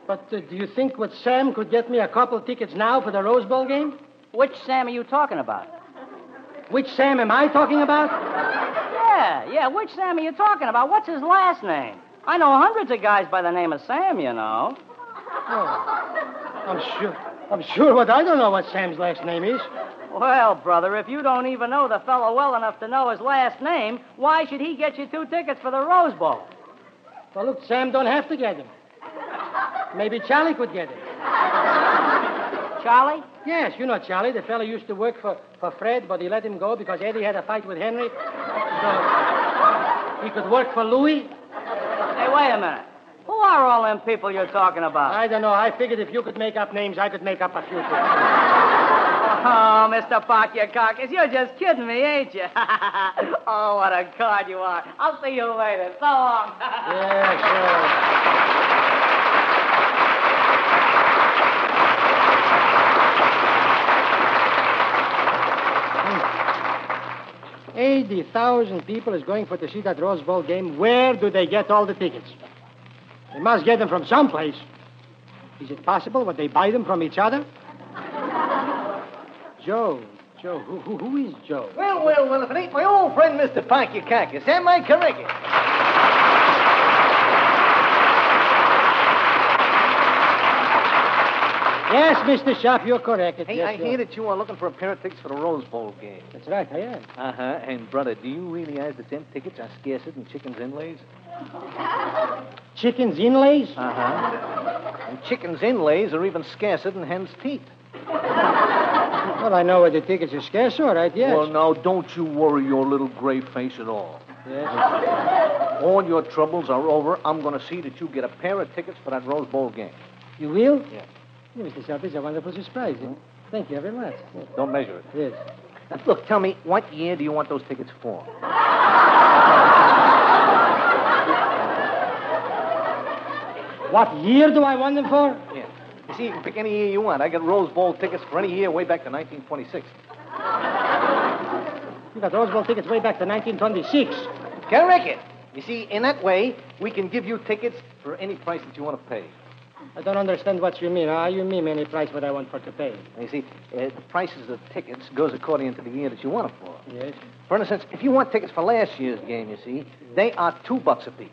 But do you think what Sam could get me a couple tickets now for the Rose Bowl game?
Which Sam are you talking about?
Which Sam am I talking about?
Yeah, which Sam are you talking about? What's his last name? I know hundreds of guys by the name of Sam, you know.
Oh, I'm sure what I don't know what Sam's last name is.
Well, brother, if you don't even know the fellow well enough to know his last name, why should he get you 2 tickets for the Rose Bowl?
Well, look, Sam don't have to get them. Maybe Charlie could get it.
Charlie?
Yes, you know Charlie. The fellow used to work for Fred, but he let him go because Eddie had a fight with Henry. So he could work for Louis.
Hey, wait a minute. Who are all them people you're talking about?
I don't know. I figured if you could make up names, I could make up a few too.
Oh, Mr. PARKY'S, you're just kidding me, ain't you? Oh, what a card you are. I'll see you later. So long.
Yeah, sure. 80,000 people is going for to see that Rose Bowl game. Where do they get all the tickets? They must get them from someplace. Is it possible that they buy them from each other? Joe, who is Joe?
Well, if it ain't my old friend, Mr. PARKY'S, am I correct?
Yes, Mr. Sharp, you're correct.
Hey,
yes,
I hear that you are looking for a pair of tickets for the Rose Bowl game.
That's right, I am.
Uh-huh. And, brother, do you realize that them tickets are scarcer than chickens' inlays?
Chickens' inlays?
Uh-huh. And chickens' inlays are even scarcer than hens' teeth.
Well, I know where the tickets are scarce, all right, yes.
Well, now, don't you worry your little gray face at all.
Yes.
All your troubles are over. I'm going to see that you get a pair of tickets for that Rose Bowl game.
You will?
Yeah.
Yeah, Mr. Sharp, it's a wonderful surprise.
Mm-hmm.
Thank you very much. Yes.
Don't measure it.
Yes.
Now, look, tell me, what year do you want those tickets for?
What year do I want them for?
Yeah. You see, you can pick any year you want. I got Rose Bowl tickets for any year way back to 1926.
You got Rose Bowl tickets way back to 1926.
Correct. You see, in that way, we can give you tickets for any price that you want to pay.
I don't understand what you mean. How you mean any price what I want for to pay?
You see, the prices of tickets goes according to the year that you want them for.
Yes.
For instance, if you want tickets for last year's game, you see, they are $2 a piece.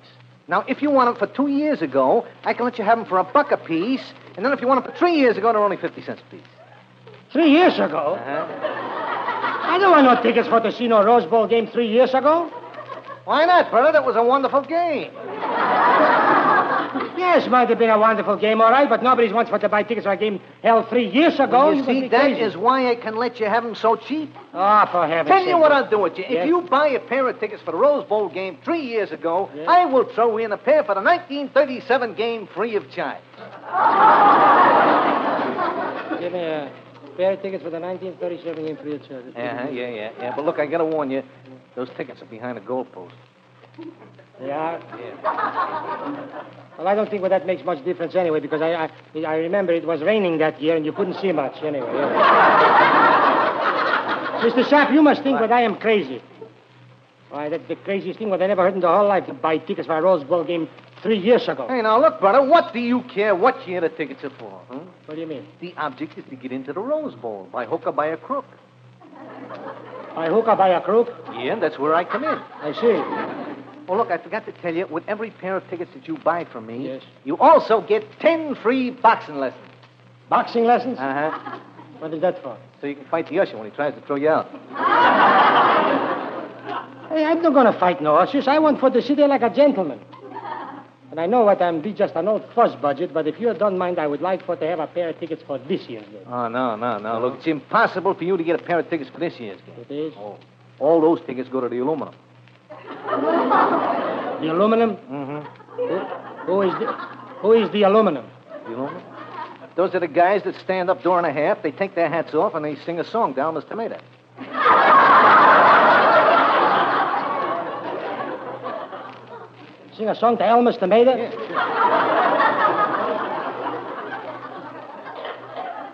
Now, if you want them for 2 years ago, I can let you have them for $1 a piece. And then if you want them for 3 years ago, they're only 50 cents a piece.
3 years ago?
Uh-huh.
I don't want no tickets for to see no Rose Bowl game 3 years ago.
Why not, brother? That was a wonderful game.
Yes, might have been a wonderful game, all right, but nobody wants to buy tickets for a game held 3 years ago.
Well, you see, that is why I can let you have them so cheap.
Oh, for heaven's sake.
Tell you what I'll do with you.
Yes?
If you buy a pair of tickets for the Rose Bowl game 3 years ago,
yes,
I will throw in a pair for the 1937 game free of charge.
Give me a pair of tickets for the 1937 game free of charge.
Yeah. But look, I got to warn you, those tickets are behind the goalpost.
They are?
Yeah.
Well, I don't think that makes much difference anyway, because I remember it was raining that year and you couldn't see much anyway. Yeah. Mr. Sharp, you must think that I am crazy. Why, that's the craziest thing that I never heard in the whole life, to buy tickets for a Rose Bowl game 3 years ago.
Hey, now, look, brother, what do you care what year the tickets are for? Huh?
What do you mean?
The object is to get into the Rose Bowl, by hook or by a crook.
By hook or by a crook?
Yeah, that's where I come in.
I see.
Oh, look, I forgot to tell you, with every pair of tickets that you buy from me,
yes,
you also get 10 free boxing lessons.
Boxing lessons?
Uh-huh.
What is that for?
So you can fight the usher when he tries to throw you out.
Hey, I'm not going to fight no ushers. I want to sit there like a gentleman. And I know what I'm be just an old fuss budget, but if you don't mind, I would like to have a pair of tickets for this year's game.
Oh, no. Look, it's impossible for you to get a pair of tickets for this year's game.
It is?
Oh. All those tickets go to the aluminum.
The aluminum?
Mm-hmm.
Who is the aluminum?
The aluminum? Those are the guys that stand up door and a half, they take their hats off, and they sing a song down this tomato.
Sing a song to Elmer's Tomato?
Yeah.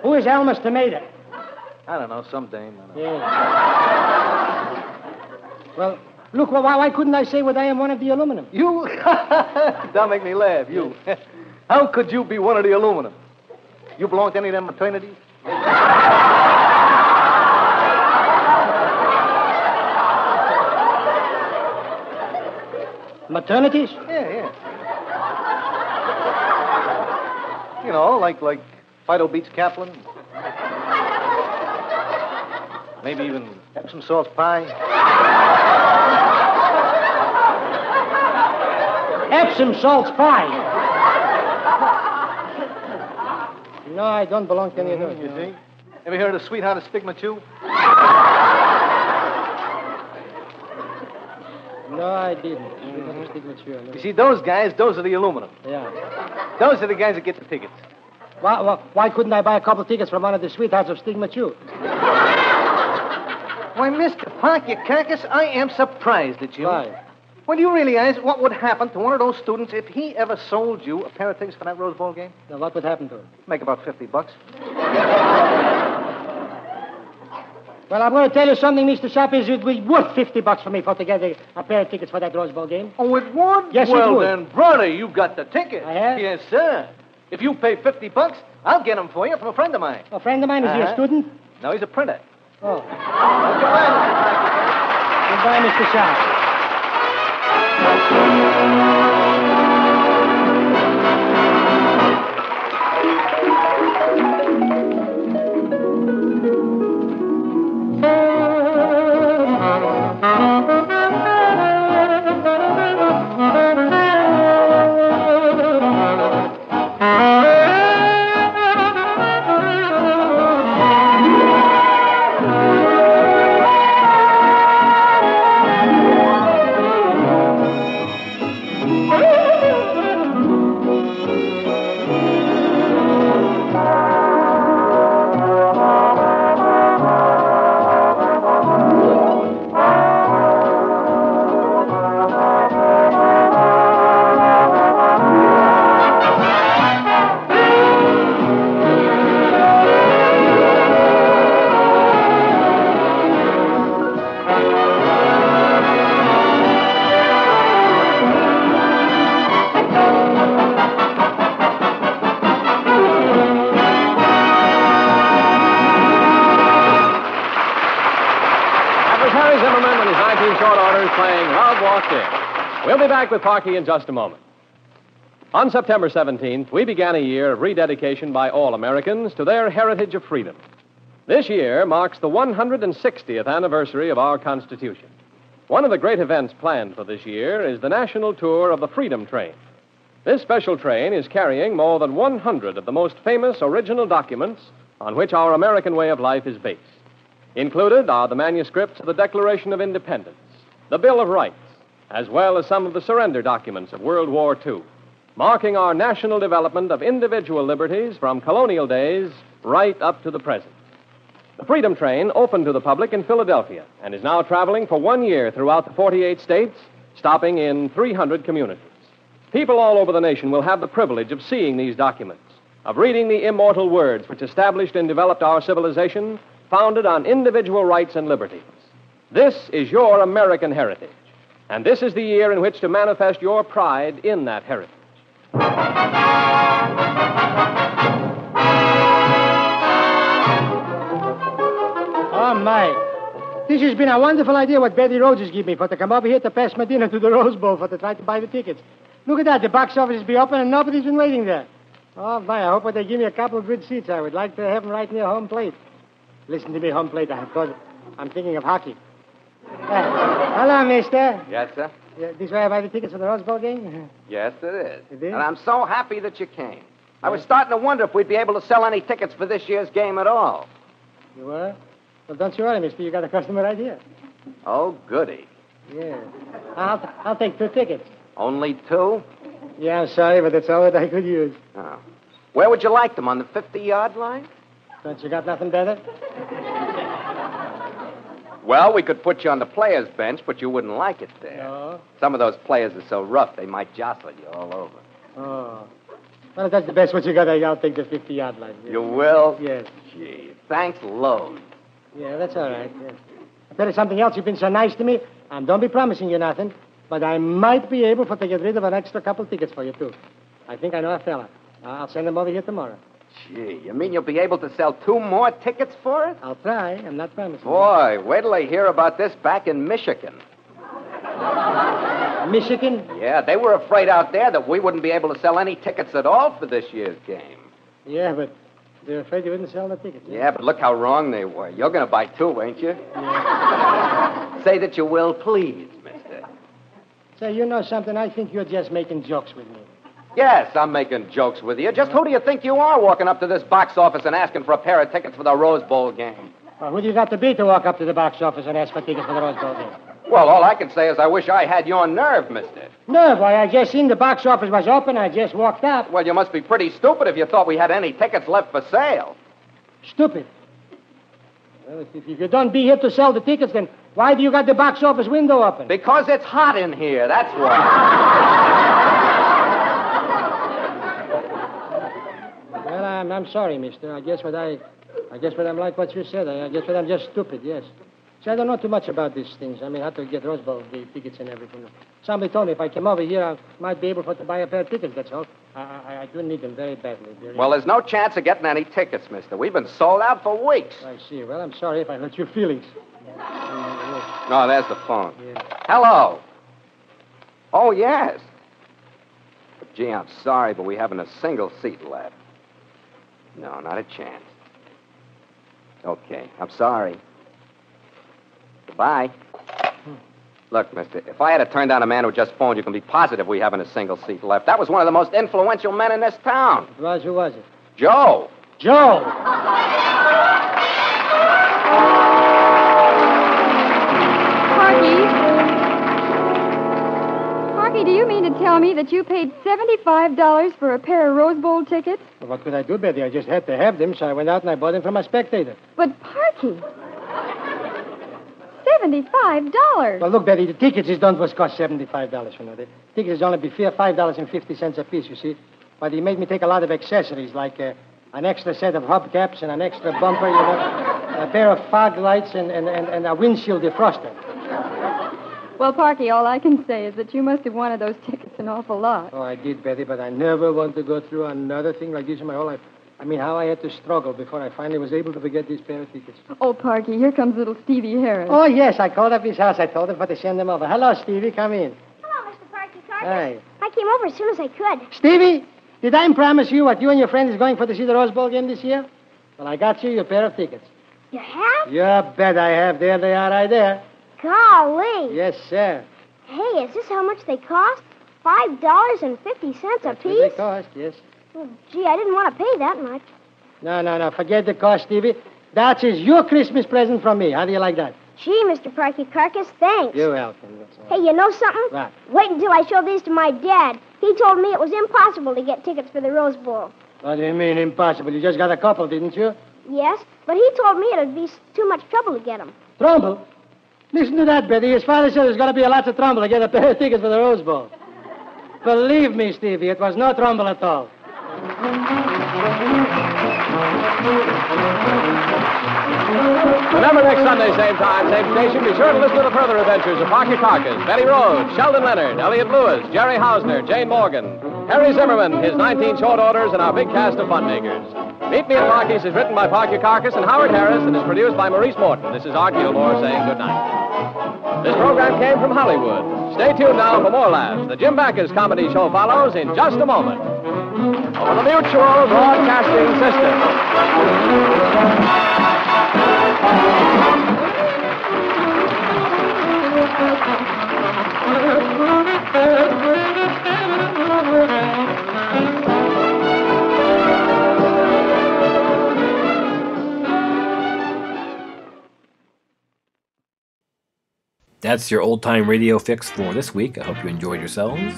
Who is Elmer's Tomato?
I don't know, some dame. I don't know.
Yeah. Well, look, why couldn't I say what I am one of the aluminum?
You? Don't make me laugh, you. How could you be one of the aluminum? You belong to any of them fraternities?
Maternities?
Yeah. You know, like Fido Beats Kaplan. Maybe even Epsom Salt's Pie.
Epsom Salt's Pie. No, I don't belong to any of those.
You see? Ever heard of Sweetheart of Stigma Chew?
No, I didn't. Sweetheart of Stigma Chew. No.
You see, those guys, those are the aluminum.
Yeah.
Those are the guys that get the tickets.
Why couldn't I buy a couple tickets from one of the Sweethearts of Stigma Chew?
Why, Mr. Park, you carcass, I am surprised at you.
Why?
Well, you realize what would happen to one of those students if he ever sold you a pair of tickets for that Rose Bowl game?
Now, what would happen to him?
Make about $50.
Well, I'm going to tell you something, Mr. Shoppers. It would be worth $50 for me to get a pair of tickets for that Rose Bowl game.
Oh, it would?
Yes,
well,
it would.
Then, brother, you got the ticket.
I have?
Yes, sir. If you pay $50, I'll get them for you from a friend of mine.
A friend of mine? Is he a student?
No, he's a printer.
Oh. Goodbye, Mr. Sharp.
We'll be back with Parky in just a moment. On September 17th, we began a year of rededication by all Americans to their heritage of freedom. This year marks the 160th anniversary of our Constitution. One of the great events planned for this year is the national tour of the Freedom Train. This special train is carrying more than 100 of the most famous original documents on which our American way of life is based. Included are the manuscripts of the Declaration of Independence, the Bill of Rights, as well as some of the surrender documents of World War II, marking our national development of individual liberties from colonial days right up to the present. The Freedom Train opened to the public in Philadelphia and is now traveling for 1 year throughout the 48 states, stopping in 300 communities. People all over the nation will have the privilege of seeing these documents, of reading the immortal words which established and developed our civilization, founded on individual rights and liberties. This is your American heritage. And this is the year in which to manifest your pride in that heritage.
Oh, my. This has been a wonderful idea what Betty Rhodes has given me for to come over here to Pasadena to the Rose Bowl for to try to buy the tickets. Look at that. The box office will be open and nobody's been waiting there. Oh, my. I hope they give me a couple of good seats. I would like to have them right near home plate. Listen to me, home plate. I'm thinking of hockey. Hello, mister.
Yes, sir?
This way I buy the tickets for the Rose Bowl game?
Yes, it is.
It is?
And I'm so happy that you came. I was starting to wonder if we'd be able to sell any tickets for this year's game at all.
You were? Well, don't you worry, mister. You got a customer right here.
Oh, goody.
Yeah. I'll take 2 tickets.
Only 2?
Yeah, I'm sorry, but that's all that I could use.
Oh. Where would you like them, on the 50-yard line?
Don't you got nothing better?
Well, we could put you on the players' bench, but you wouldn't like it there.
No?
Some of those players are so rough, they might jostle you all over.
Oh. Well, if that's the best what you got, I'll take the 50-yard line. Yeah.
You will?
Yes.
Gee, thanks loads.
Yeah, that's all right. Yeah. I'll tell you something else. You've been so nice to me. Don't be promising you nothing, but I might be able to get rid of an extra couple tickets for you, too. I think I know a fella. I'll send them over here tomorrow.
Gee, you mean you'll be able to sell 2 more tickets for us?
I'll try. I'm not promising.
Boy, wait till they hear about this back in Michigan.
Michigan?
Yeah, they were afraid out there that we wouldn't be able to sell any tickets at all for this year's game.
Yeah, but they're afraid you wouldn't sell the tickets.
Yeah, but look how wrong they were. You're going to buy 2, ain't you? Yeah. Say that you will, please, mister.
Say, you know something? I think you're just making jokes with me.
Yes, I'm making jokes with you. Just who do you think you are walking up to this box office and asking for a pair of tickets for the Rose Bowl game?
Well, who do you got to be to walk up to the box office and ask for tickets for the Rose Bowl game?
Well, all I can say is I wish I had your nerve, mister.
Nerve? Why, I just seen the box office was open. I just walked up.
Well, you must be pretty stupid if you thought we had any tickets left for sale.
Stupid? Well, if you don't be here to sell the tickets, then why do you got the box office window open?
Because it's hot in here, that's why.
Well, I'm sorry, mister. I guess what I'm like what you said. I guess what I'm just stupid, yes. See, I don't know too much about these things. I mean, how to get Rose Bowl tickets and everything. Somebody told me if I came over here, I might be able to buy a pair of tickets, that's all. I do need them very badly.
Well, there's no chance of getting any tickets, mister. We've been sold out for weeks.
I see. Well, I'm sorry if I hurt your feelings.
No, there's the phone.
Yeah.
Hello. Oh, yes. But, gee, I'm sorry, but we haven't a single seat left. No, not a chance. Okay, I'm sorry. Goodbye. Look, mister, if I had to turn down a man who just phoned, you can be positive we haven't a single seat left. That was one of the most influential men in this town.
It was? Who was it?
Joe.
Joe!
Parky, do you mean to tell me that you paid $75 for a pair of Rose Bowl tickets?
Well, what could I do, Betty? I just had to have them, so I went out and I bought them from a spectator.
But, Parky, $75?
Well, look, Betty, the tickets don't cost $75, you know. The tickets only be $5.50 a piece, you see. But he made me take a lot of accessories, like an extra set of hubcaps and an extra bumper, you know, a pair of fog lights and a windshield defroster.
Well, Parky, all I can say is that you must have wanted those tickets an awful lot.
Oh, I did, Betty, but I never want to go through another thing like this in my whole life. I mean, how I had to struggle before I finally was able to get these pair of tickets.
Oh, Parky, here comes little Stevie Harris.
Oh, yes, I called up his house. I told him to send him over. Hello, Stevie, come in.
Hello, Mr. Parky Carcass.
Hi.
I came over as soon as I could.
Stevie, did I promise you what you and your friend is going for to see the Rose Bowl game this year? Well, I got you your pair of tickets.
You have?
You bet I have. There they are right there.
Golly.
Yes, sir.
Hey, is this how much they cost? $5.50 a piece?
That's what they cost, yes.
Well, gee, I didn't want to pay that much.
No. Forget the cost, Stevie. That is your Christmas present from me. How do you like that?
Gee, Mr. Parky Carcass, thanks.
You're welcome.
Hey, you know something?
What?
Wait until I show these to my dad. He told me it was impossible to get tickets for the Rose Bowl.
What do you mean, impossible? You just got a couple, didn't you?
Yes, but he told me it'd be too much trouble to get them.
Trouble? Listen to that, Betty. His father said there's going to be a lot of trouble to get a pair of tickets for the Rose Bowl. Believe me, Stevie, it was no trouble at all.
Remember, next Sunday, same time, same station, be sure to listen to the further adventures of Parky Carcass, Betty Rhodes, Sheldon Leonard, Elliot Lewis, Jerry Hausner, Jane Morgan, Harry Zimmerman, his 19 short orders, and our big cast of fun makers. Meet Me at Parky's is written by Parky Carcass and Howard Harris and is produced by Maurice Morton. This is Art Gilmore saying good night. This program came from Hollywood. Stay tuned now for more laughs. The Jim Backus comedy show follows in just a moment. Over the Mutual Broadcasting
That's your old-time radio fix for this week. I hope you enjoyed yourselves.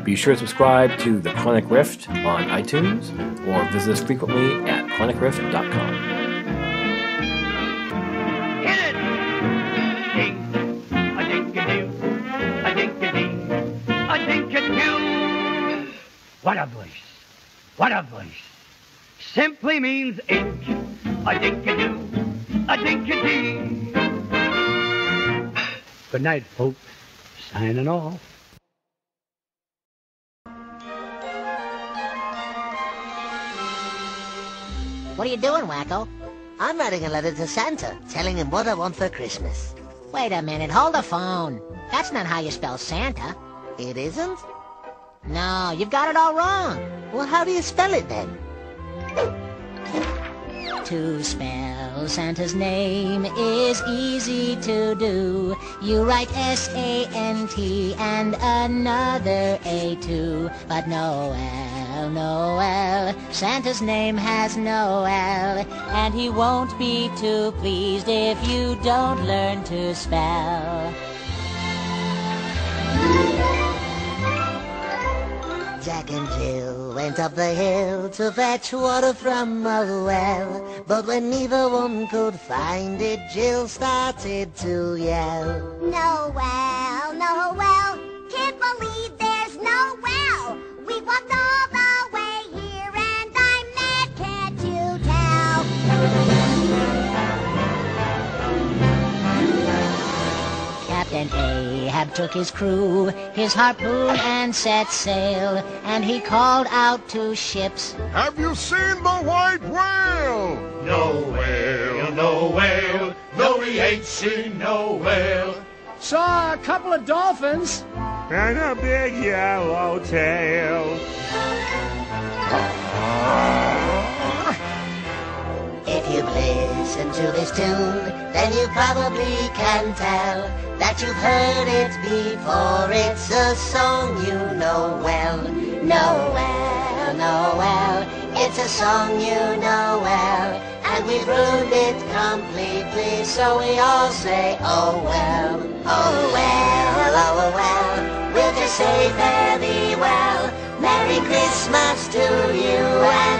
Be sure to subscribe to The Chronic Rift on iTunes or visit us frequently at chronicrift.com.
Hit it!
What a voice. What a voice. Simply means ink. A dink-a-doo, a dink-a-dee. Good night, folks. Signing off.
What are you doing, Wacko? I'm writing a letter to Santa, telling him what I want for Christmas. Wait a minute, hold the phone. That's not how you spell Santa. It isn't? No, you've got it all wrong. Well, how do you spell it then? To spell Santa's name is easy to do. You write S-A-N-T and another A too. But Noel, Noel, Santa's name has no L, and he won't be too pleased if you don't learn to spell. Jack and Jill went up the hill to fetch water from a well, but when neither one could find it, Jill started to yell.
Noel, Noel, can't believe there's no well. We walked all the way here and I'm mad, can't you tell?
Captain Ahab took his crew, his harpoon, and set sail, and he called out to ships,
Have you seen the white whale?
No whale, no whale, no, we ain't seen no whale.
Saw a couple of dolphins.
And a big yellow tail.
If you've listened to this tune, then you probably can tell that you've heard it before. It's a song you know well. Noel, Noel, it's a song you know well. And we've ruined it completely, so we all say, oh well, oh well, oh well. We'll just say fairly well. Merry Christmas to you and